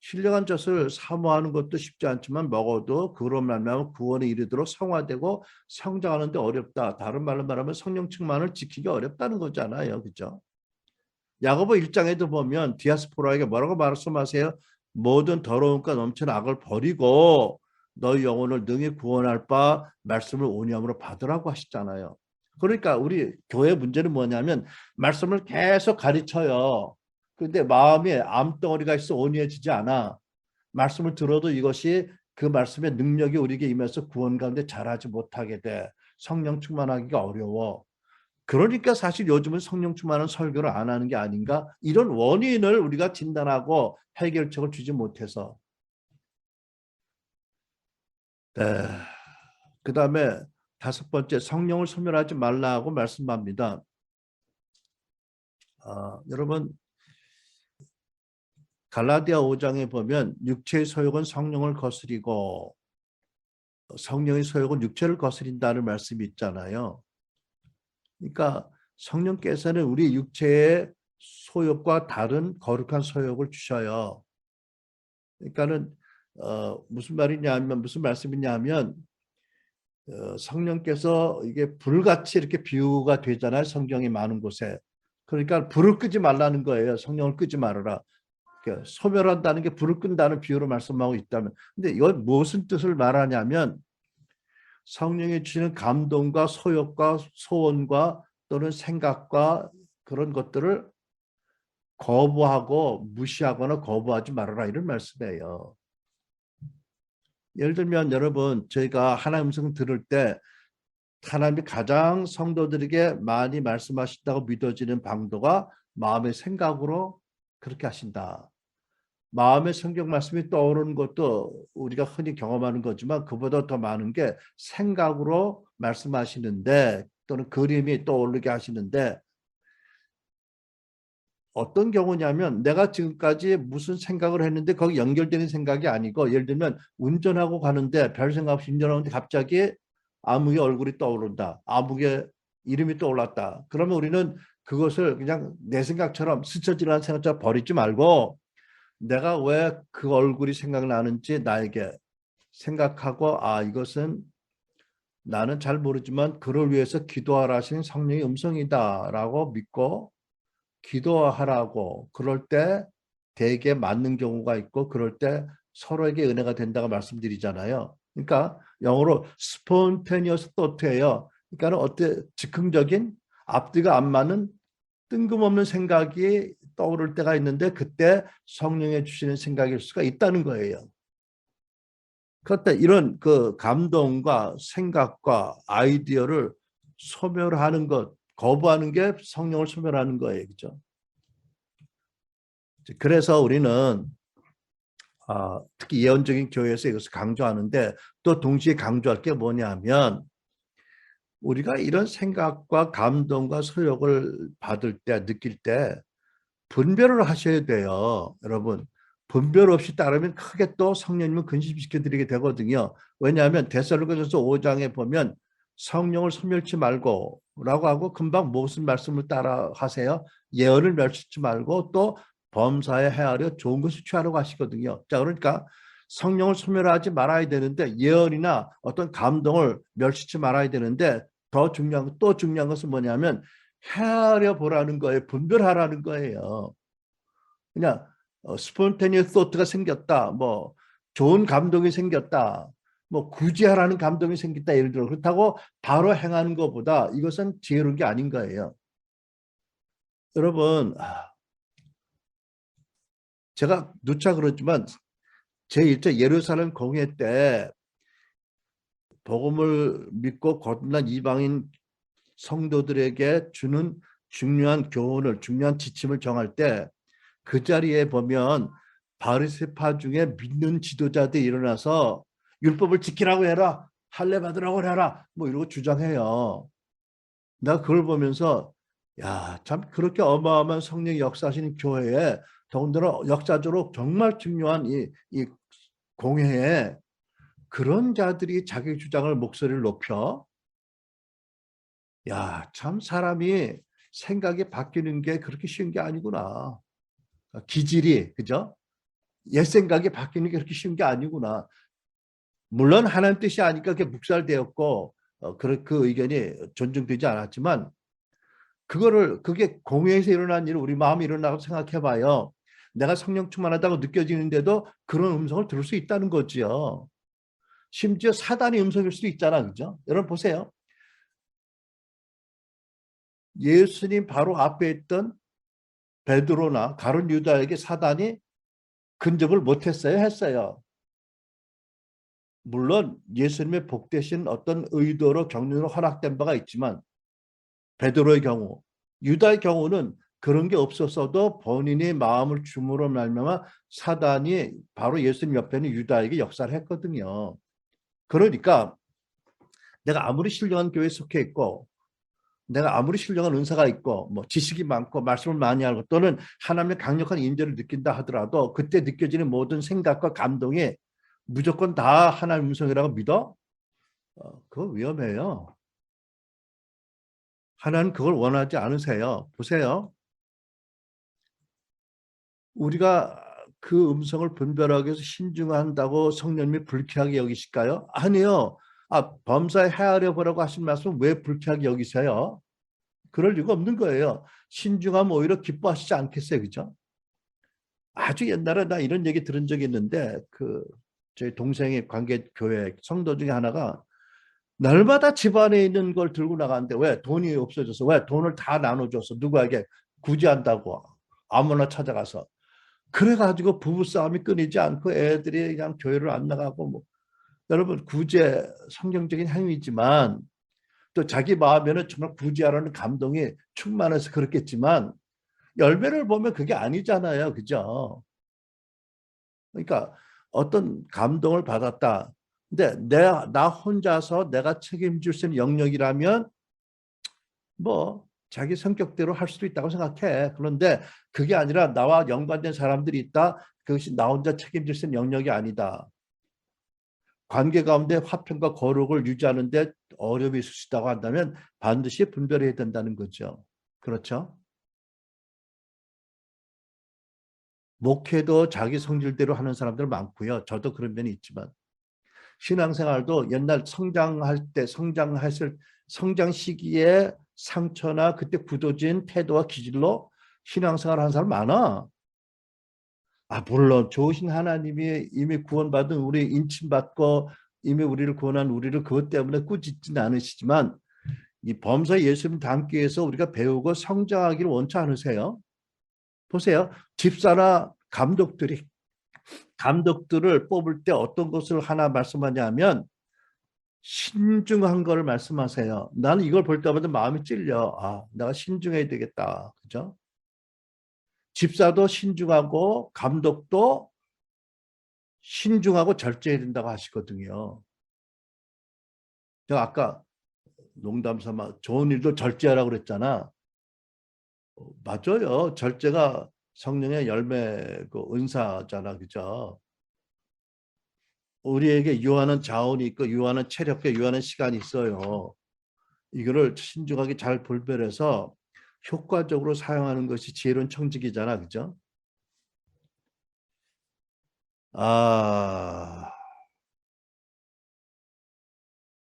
신령한 젖을 사모하는 것도 쉽지 않지만 먹어도 그로 말미암아 구원에 이르도록 성화되고 성장하는 데 어렵다. 다른 말로 말하면 성령 충만을 지키기 어렵다는 거잖아요. 그렇죠? 야고보 1장에도 보면 디아스포라에게 뭐라고 말씀하세요? 모든 더러움과 넘치는 악을 버리고 너희 영혼을 능히 구원할 바 말씀을 온유함으로 받으라고 하시잖아요. 그러니까 우리 교회 문제는 뭐냐면 말씀을 계속 가르쳐요. 그런데 마음에 암덩어리가 있어 온유해지지 않아. 말씀을 들어도 이것이 그 말씀의 능력이 우리에게 임해서 구원 가운데 잘하지 못하게 돼. 성령 충만하기가 어려워. 그러니까 사실 요즘은 성령 충만한 설교를 안 하는 게 아닌가? 이런 원인을 우리가 진단하고 해결책을 주지 못해서. 네. 그 다음에 다섯 번째, 성령을 소멸하지 말라고 말씀합니다. 여러분 갈라디아 5장에 보면 육체의 소욕은 성령을 거스리고 성령의 소욕은 육체를 거스린다는 말씀이 있잖아요. 그러니까 성령께서는 우리 육체의 소욕과 다른 거룩한 소욕을 주셔요. 그러니까는 무슨 말이냐면 무슨 말씀이냐면 성령께서 이게 불같이 이렇게 비유가 되잖아요. 성경이 많은 곳에. 그러니까 불을 끄지 말라는 거예요. 성령을 끄지 말아라. 그러니까 소멸한다는 게 불을 끈다는 비유로 말씀하고 있다면. 근데 이건 무슨 뜻을 말하냐면 성령이 주시는 감동과 소욕과 소원과 또는 생각과 그런 것들을 거부하고 무시하거나 거부하지 말아라 이런 말씀이에요. 예를 들면 여러분 저희가 하나님 음성 들을 때 하나님이 가장 성도들에게 많이 말씀하신다고 믿어지는 방도가 마음의 생각으로 그렇게 하신다. 마음의 성경 말씀이 떠오르는 것도 우리가 흔히 경험하는 거지만 그보다 더 많은 게 생각으로 말씀하시는데 또는 그림이 떠오르게 하시는데 어떤 경우냐면 내가 지금까지 무슨 생각을 했는데 거기 연결되는 생각이 아니고, 예를 들면 운전하고 가는데 별 생각 없이 운전하는데 갑자기 아무개 얼굴이 떠오른다. 아무개 이름이 떠올랐다. 그러면 우리는 그것을 그냥 내 생각처럼 스쳐 지나가는 생각처럼 버리지 말고, 내가 왜 그 얼굴이 생각나는지 나에게 생각하고, 아, 이것은 나는 잘 모르지만 그를 위해서 기도하라 하시는 성령의 음성이다라고 믿고 기도하라고, 그럴 때 대개 맞는 경우가 있고 그럴 때 서로에게 은혜가 된다고 말씀드리잖아요. 그러니까 영어로 spontaneous thought예요. 그러니까 어때, 즉흥적인 앞뒤가 안 맞는 뜬금없는 생각이 떠오를 때가 있는데 그때 성령이 주시는 생각일 수가 있다는 거예요. 그때 이런 그 감동과 생각과 아이디어를 소멸하는 것, 거부하는 게 성령을 소멸하는 거예요. 그죠? 그래서 우리는 특히 예언적인 교회에서 이것을 강조하는데, 또 동시에 강조할 게 뭐냐면, 우리가 이런 생각과 감동과 소욕을 받을 때, 느낄 때 분별을 하셔야 돼요. 여러분, 분별 없이 따르면 크게 또 성령님을 근심시켜 드리게 되거든요. 왜냐하면 데살로니가서 5장에 보면 성령을 소멸치 말고 라고 하고, 금방 무슨 말씀을 따라 하세요? 예언을 멸치지 말고 또 범사에 헤아려 좋은 것을 취하라고 하시거든요. 자, 그러니까 성령을 소멸하지 말아야 되는데, 예언이나 어떤 감동을 멸치지 말아야 되는데, 또 중요한 것은 뭐냐면 헤아려 보라는 거예요. 분별하라는 거예요. 그냥 스폰테니어스 소트가 생겼다, 뭐 좋은 감동이 생겼다, 뭐 굳이 하라는 감동이 생겼다, 예를 들어 그렇다고 바로 행하는 것보다 이것은 지혜로운 게 아닌 거예요. 여러분, 제가 누차 그러지만 제1차 예루살렘 공회 때 복음을 믿고 거듭난 이방인 성도들에게 주는 중요한 교훈을, 중요한 지침을 정할 때 그 자리에 보면 바리새파 중에 믿는 지도자들이 일어나서 율법을 지키라고 해라, 할례 받으라고 해라, 뭐 이러고 주장해요. 내가 그걸 보면서, 야, 참 그렇게 어마어마한 성령의 역사하시는 교회에, 더군다나 역사적으로 정말 중요한 이 공회에 그런 자들이 자기 주장을, 목소리를 높여, 야, 참 사람이 생각이 바뀌는 게 그렇게 쉬운 게 아니구나. 기질이, 그죠? 옛 생각이 바뀌는 게 그렇게 쉬운 게 아니구나. 물론 하나님 뜻이 아니까 그게 묵살되었고, 그 의견이 존중되지 않았지만, 그게 공회에서 일어난 일을 우리 마음이 일어나고 생각해봐요. 내가 성령 충만하다고 느껴지는데도 그런 음성을 들을 수 있다는 거지요. 심지어 사단의 음성일 수도 있잖아, 그죠? 여러분 보세요. 예수님 바로 앞에 있던 베드로나 가룟 유다에게 사단이 근접을 못했어요, 했어요. 물론 예수님의 복되신 어떤 의도로 경륜으로 허락된 바가 있지만, 베드로의 경우, 유다의 경우는 그런 게 없었어도 본인의 마음을 주므로 말미암아 사단이 바로 예수님 옆에 있는 유다에게 역사를 했거든요. 그러니까 내가 아무리 신령한 교회에 속해 있고, 내가 아무리 신령한 은사가 있고, 뭐 지식이 많고 말씀을 많이 알고 또는 하나님의 강력한 인재를 느낀다 하더라도, 그때 느껴지는 모든 생각과 감동이 무조건 다 하나님의 음성이라고 믿어? 그거 위험해요. 하나님 그걸 원하지 않으세요. 보세요. 우리가 그 음성을 분별하기 위해서 신중한다고 성령님이 불쾌하게 여기실까요? 아니요. 범사에 헤아려 보라고 하신 말씀 왜 불쾌하게 여기세요? 그럴 이유가 없는 거예요. 신중하면 오히려 기뻐하시지 않겠어요, 그죠? 아주 옛날에 나 이런 얘기 들은 적이 있는데, 저희 동생의 관계 교회 성도 중에 하나가 날마다 집안에 있는 걸 들고 나가는데, 왜 돈이 없어져서, 왜 돈을 다 나눠줘서 누구에게 구제한다고 아무나 찾아가서, 그래가지고 부부싸움이 끊이지 않고 애들이 그냥 교회를 안 나가고, 뭐 여러분, 구제 성경적인 행위지만 또 자기 마음에는 정말 구제하라는 감동이 충만해서 그렇겠지만, 열매를 보면 그게 아니잖아요, 그죠? 그러니까 어떤 감동을 받았다, 근데 나 혼자서 내가 책임질 수 있는 영역이라면 뭐 자기 성격대로 할 수도 있다고 생각해. 그런데 그게 아니라 나와 연관된 사람들이 있다. 그것이 나 혼자 책임질 수 있는 영역이 아니다. 관계 가운데 화평과 거룩을 유지하는 데 어려움이 있을 수 있다고 한다면 반드시 분별해야 된다는 거죠. 그렇죠? 목회도 자기 성질대로 하는 사람들 많고요. 저도 그런 면이 있지만 신앙생활도 옛날 성장할 때 성장 시기에 상처나 그때 굳어진 태도와 기질로 신앙생활 하는 사람 많아. 물론 좋으신 하나님이 이미 구원받은 우리 인침받고 이미 우리를 구원한 우리를 그것 때문에 꾸짖지는 않으시지만 이 범사 예수님 닮기 위해서 우리가 배우고 성장하기를 원치 않으세요? 보세요. 집사나 감독들을 뽑을 때 어떤 것을 하나 말씀하냐면 신중한 거를 말씀하세요. 나는 이걸 볼 때마다 마음이 찔려. 내가 신중해야 되겠다. 그죠? 집사도 신중하고 감독도 신중하고 절제해야 된다고 하시거든요. 제가 아까 농담 삼아 좋은 일도 절제하라고 그랬잖아. 맞아요. 절제가 성령의 열매 그 은사잖아. 그죠? 우리에게 유한한 자원이 있고 유한한 체력과 유한한 시간이 있어요. 이거를 신중하게 잘 분별해서 효과적으로 사용하는 것이 지혜로운 청지기잖아. 그죠? 아,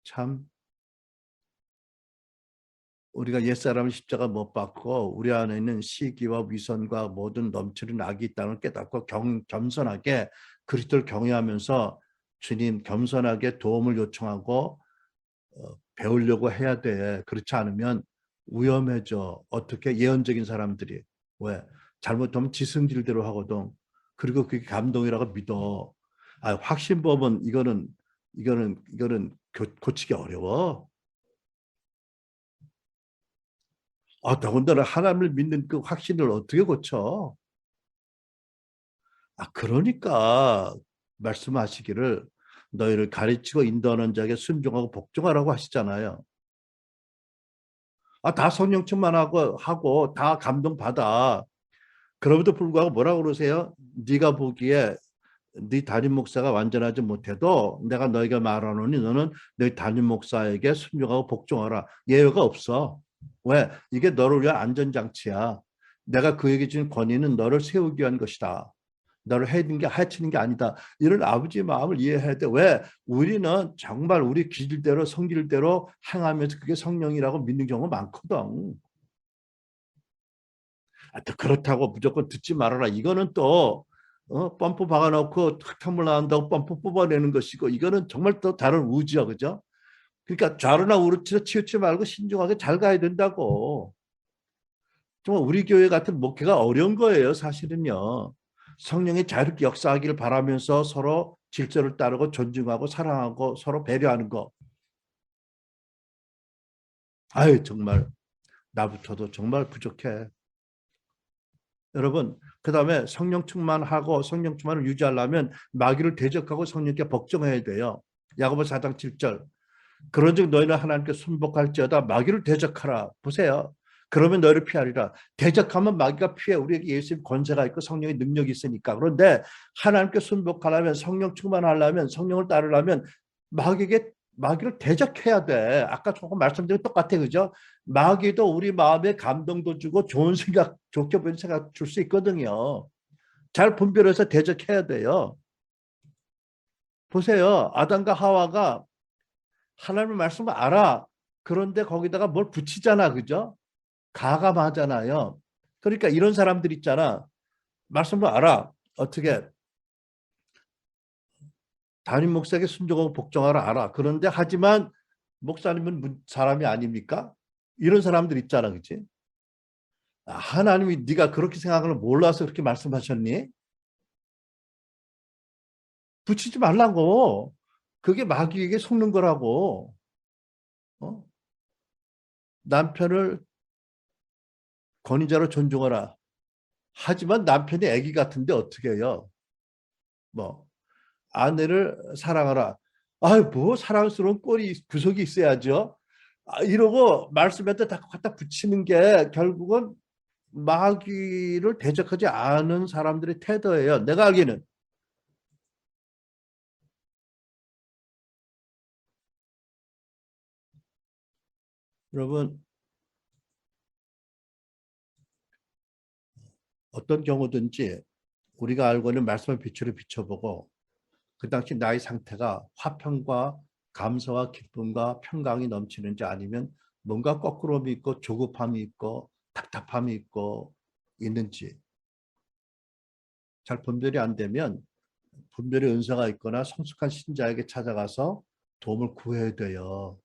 참 우리가 옛사람을 십자가 못 박고 우리 안에 있는 시기와 위선과 모든 넘치는 악이 있다는 걸 깨닫고 겸손하게 그리스도를 경외하면서 주님 겸손하게 도움을 요청하고 배우려고 해야 돼. 그렇지 않으면 위험해져. 어떻게 예언적인 사람들이 왜 잘못하면 지승질대로 하거든. 그리고 그게 감동이라고 믿어. 확신법은 이거는 고치기 어려워. 더군다나 하나님을 믿는 그 확신을 어떻게 고쳐? 그러니까 말씀하시기를 너희를 가르치고 인도하는 자에게 순종하고 복종하라고 하시잖아요. 다 성령 충만하고 다 감동받아. 그럼에도 불구하고 뭐라고 그러세요? 네가 보기에 네 담임 목사가 완전하지 못해도 내가 너희가 말하노니 너는 너희 담임 목사에게 순종하고 복종하라. 예외가 없어. 왜? 이게 너를 위한 안전장치야. 내가 그에게 준 권위는 너를 세우기 위한 것이다. 너를 해치는 게 아니다. 이런 아버지의 마음을 이해해야 돼. 왜? 우리는 정말 우리 기질대로 성질대로 행하면서 그게 성령이라고 믿는 경우가 많거든. 또 그렇다고 무조건 듣지 말아라. 이거는 또 펌프 박아놓고 흙탕물 나온다고 펌프 뽑아내는 것이고 이거는 정말 또 다른 우주야. 그죠? 그러니까 좌로나 우로치로 치우치 말고 신중하게 잘 가야 된다고. 정말 우리 교회 같은 목회가 어려운 거예요. 사실은요. 성령이 자유롭게 역사하기를 바라면서 서로 질서를 따르고 존중하고 사랑하고 서로 배려하는 거. 정말 나부터도 정말 부족해. 여러분, 그 다음에 성령 충만하고 성령 충만을 유지하려면 마귀를 대적하고 성령께 복종해야 돼요. 야고보 4장 7절. 그런즉 너희는 하나님께 순복할지어다 마귀를 대적하라. 보세요. 그러면 너희를 피하리라. 대적하면 마귀가 피해. 우리에게 예수님 권세가 있고 성령의 능력이 있으니까. 그런데 하나님께 순복하려면 성령 충만하려면 성령을 따르려면 마귀를 대적해야 돼. 아까 조금 말씀드린 똑같아. 그죠? 마귀도 우리 마음에 감동도 주고 좋은 생각, 좋게 보이는 생각 줄 수 있거든요. 잘 분별해서 대적해야 돼요. 보세요. 아담과 하와가 하나님의 말씀을 알아. 그런데 거기다가 뭘 붙이잖아. 그죠? 가감하잖아요. 그러니까 이런 사람들 있잖아. 말씀을 알아. 어떻게 담임 목사에게 순종하고 복종하라 알아. 그런데 하지만 목사님은 사람이 아닙니까? 이런 사람들 있잖아. 그치? 하나님이 네가 그렇게 생각을 몰라서 그렇게 말씀하셨니? 붙이지 말라고. 그게 마귀에게 속는 거라고. 어? 남편을 권위자로 존중하라. 하지만 남편이 아기 같은데 어떻게 해요? 뭐 아내를 사랑하라. 뭐 사랑스러운 꼴이 구석이 있어야죠. 이러고 말씀에다 다 갖다 붙이는 게 결국은 마귀를 대적하지 않은 사람들의 태도예요. 내가 알기는. 여러분, 어떤 경우든지 우리가 알고 있는 말씀의 빛으로 비춰보고 그 당시 나의 상태가 화평과 감사와 기쁨과 평강이 넘치는지 아니면 뭔가 거꾸로움이 있고 조급함이 있고 답답함이 있고 있는지 잘 분별이 안 되면 분별의 은사가 있거나 성숙한 신자에게 찾아가서 도움을 구해야 돼요.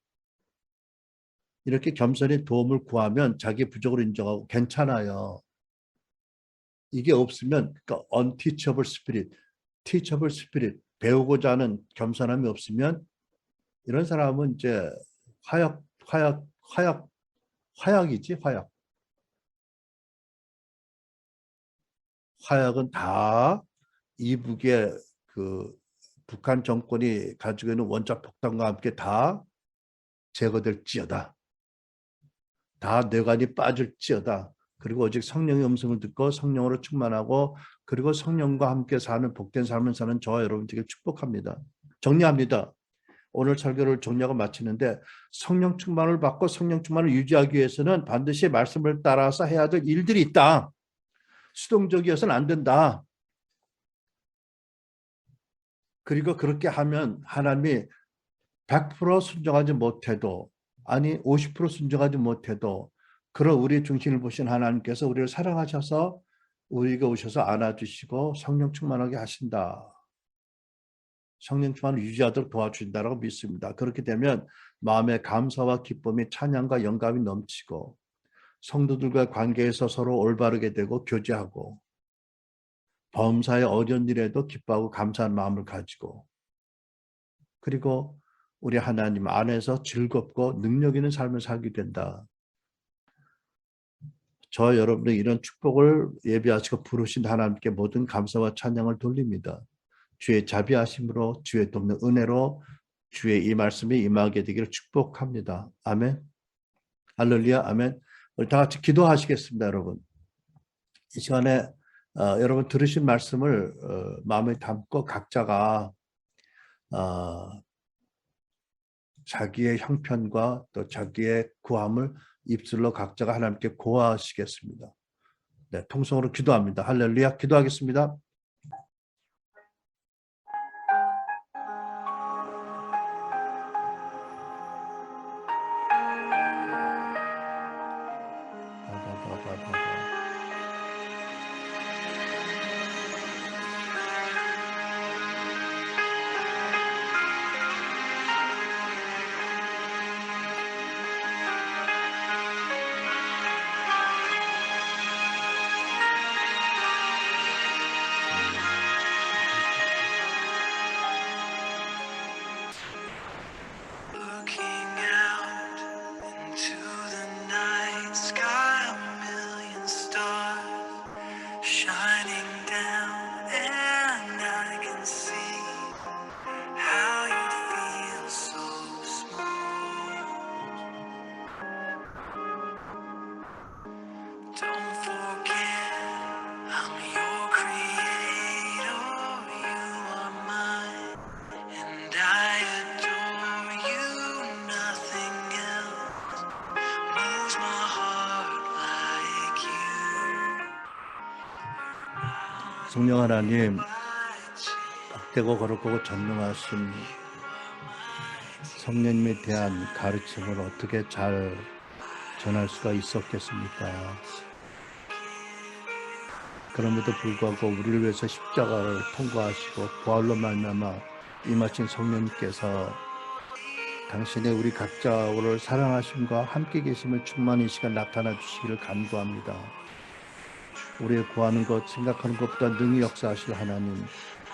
이렇게 겸손히 도움을 구하면 자기 부족을 인정하고 괜찮아요. 이게 없으면 그러니까 unteachable spirit, teachable spirit, 배우고자 하는 겸손함이 없으면 이런 사람은 이제 화약이지, 화약. 화약은 다 이북의 그 북한 정권이 가지고 있는 원자 폭탄과 함께 다 제거될지어다. 다 뇌관이 빠질지어다. 그리고 오직 성령의 음성을 듣고 성령으로 충만하고 그리고 성령과 함께 사는 복된 삶을 사는 저와 여러분들에게 축복합니다. 정리합니다. 오늘 설교를 정리하고 마치는데 성령 충만을 받고 성령 충만을 유지하기 위해서는 반드시 말씀을 따라서 해야 될 일들이 있다. 수동적이어서는 안 된다. 그리고 그렇게 하면 하나님이 100% 순종하지 못해도 아니 50% 순종하지 못해도 그런 우리 중심을 보신 하나님께서 우리를 사랑하셔서 우리에게 오셔서 안아주시고 성령 충만하게 하신다. 성령 충만을 유지하도록 도와주신다고 믿습니다. 그렇게 되면 마음의 감사와 기쁨이 찬양과 영감이 넘치고 성도들과의 관계에서 서로 올바르게 되고 교제하고 범사의 어려운 일에도 기뻐하고 감사하는 마음을 가지고 그리고 우리 하나님 안에서 즐겁고 능력 있는 삶을 살게 된다. 저 여러분의 이런 축복을 예비하시고 부르신 하나님께 모든 감사와 찬양을 돌립니다. 주의 자비하심으로 주의 돕는 은혜로 주의 이 말씀이 임하게 되기를 축복합니다. 아멘. 할렐루야. 아멘. 우리 다 같이 기도하시겠습니다, 여러분. 이 시간에 여러분 들으신 말씀을 마음에 담고 각자가 자기의 형편과 또 자기의 구함을 입술로 각자가 하나님께 고하시겠습니다. 네, 통성으로 기도합니다. 할렐루야. 기도하겠습니다. 성령 하나님, 복되고 거룩하고 전능하신 성령님에 대한 가르침을 어떻게 잘 전할 수가 있었겠습니까? 그럼에도 불구하고 우리를 위해서 십자가를 통과하시고 부활로 말미암아 임하신 성령님께서 당신의 우리 각자를 사랑하심과 함께 계심을 충만히 이 시간 나타나 주시기를 간구합니다. 우리의 구하는 것, 생각하는 것보다 능히 역사하실 하나님,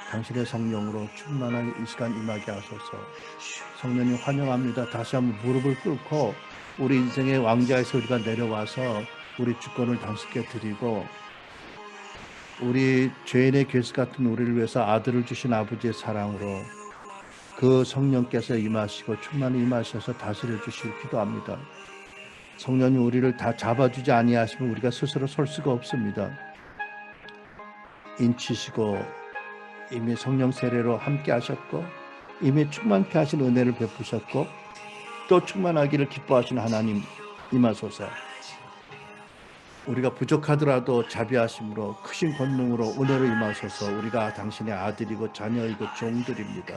당신의 성령으로 충만한 이 시간 임하게 하소서. 성령님 환영합니다. 다시 한번 무릎을 꿇고 우리 인생의 왕좌에서 우리가 내려와서 우리 주권을 당신께 드리고 우리 죄인의 괴수 같은 우리를 위해서 아들을 주신 아버지의 사랑으로 그 성령께서 임하시고 충만히 임하셔서 다스려 주시길 기도합니다. 성령님 우리를 다 잡아주지 아니하시면 우리가 스스로 설 수가 없습니다. 인치시고 이미 성령 세례로 함께 하셨고 이미 충만케 하신 은혜를 베푸셨고 또 충만하기를 기뻐하시는 하나님 임하소서. 우리가 부족하더라도 자비하심으로 크신 권능으로 은혜로 임하소서. 우리가 당신의 아들이고 자녀이고 종들입니다.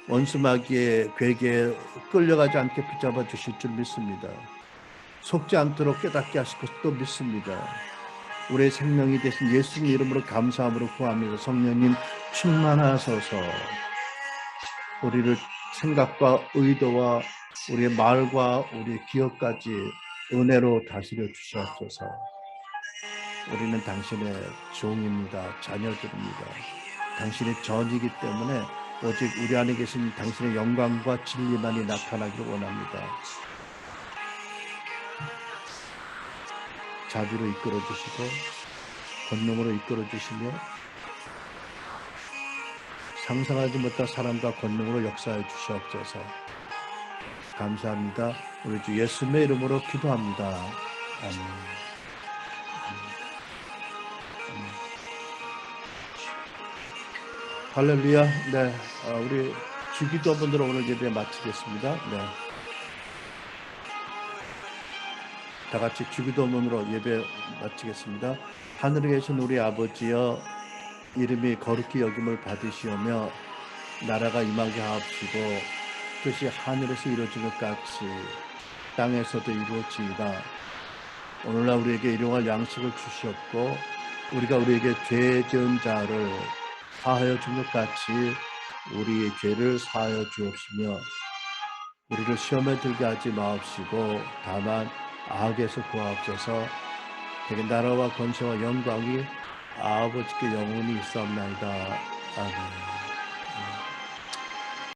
원수 마귀의 괴계에 끌려가지 않게 붙잡아 주실 줄 믿습니다. 속지 않도록 깨닫게 하실 것도 믿습니다. 우리의 생명이 되신 예수님 이름으로 감사함으로 구합니다. 성령님 충만하소서. 우리를 생각과 의도와 우리의 말과 우리의 기억까지 은혜로 다스려 주시옵소서. 우리는 당신의 종입니다. 자녀들입니다. 당신의 전이기 때문에 오직 우리 안에 계신 당신의 영광과 진리만이 나타나기를 원합니다. 자비로 이끌어 주시고 권능으로 이끌어 주시며 상상하지 못한 사랑과 권능으로 역사해 주시옵소서. 감사합니다. 우리 주 예수님의 이름으로 기도합니다. 아멘. 할렐루야. 네, 우리 주기도분들 오늘 예배 마치겠습니다. 네, 다 같이 주기도문으로 예배 마치겠습니다. 하늘에 계신 우리 아버지여, 이름이 거룩히 여김을 받으시오며 나라가 임하게 하옵시고 뜻이 하늘에서 이루어진 것 같이 땅에서도 이루어지이다. 오늘날 우리에게 일용할 양식을 주시옵고 우리가 우리에게 죄 지은 자를 사하여 준 것 같이 우리의 죄를 사하여 주옵시며 우리를 시험에 들게 하지 마옵시고 다만 악에서 구하옵소서. 되게 나라와 권세와 영광이 아버지께 영원히 있사옵나이다. 아멘.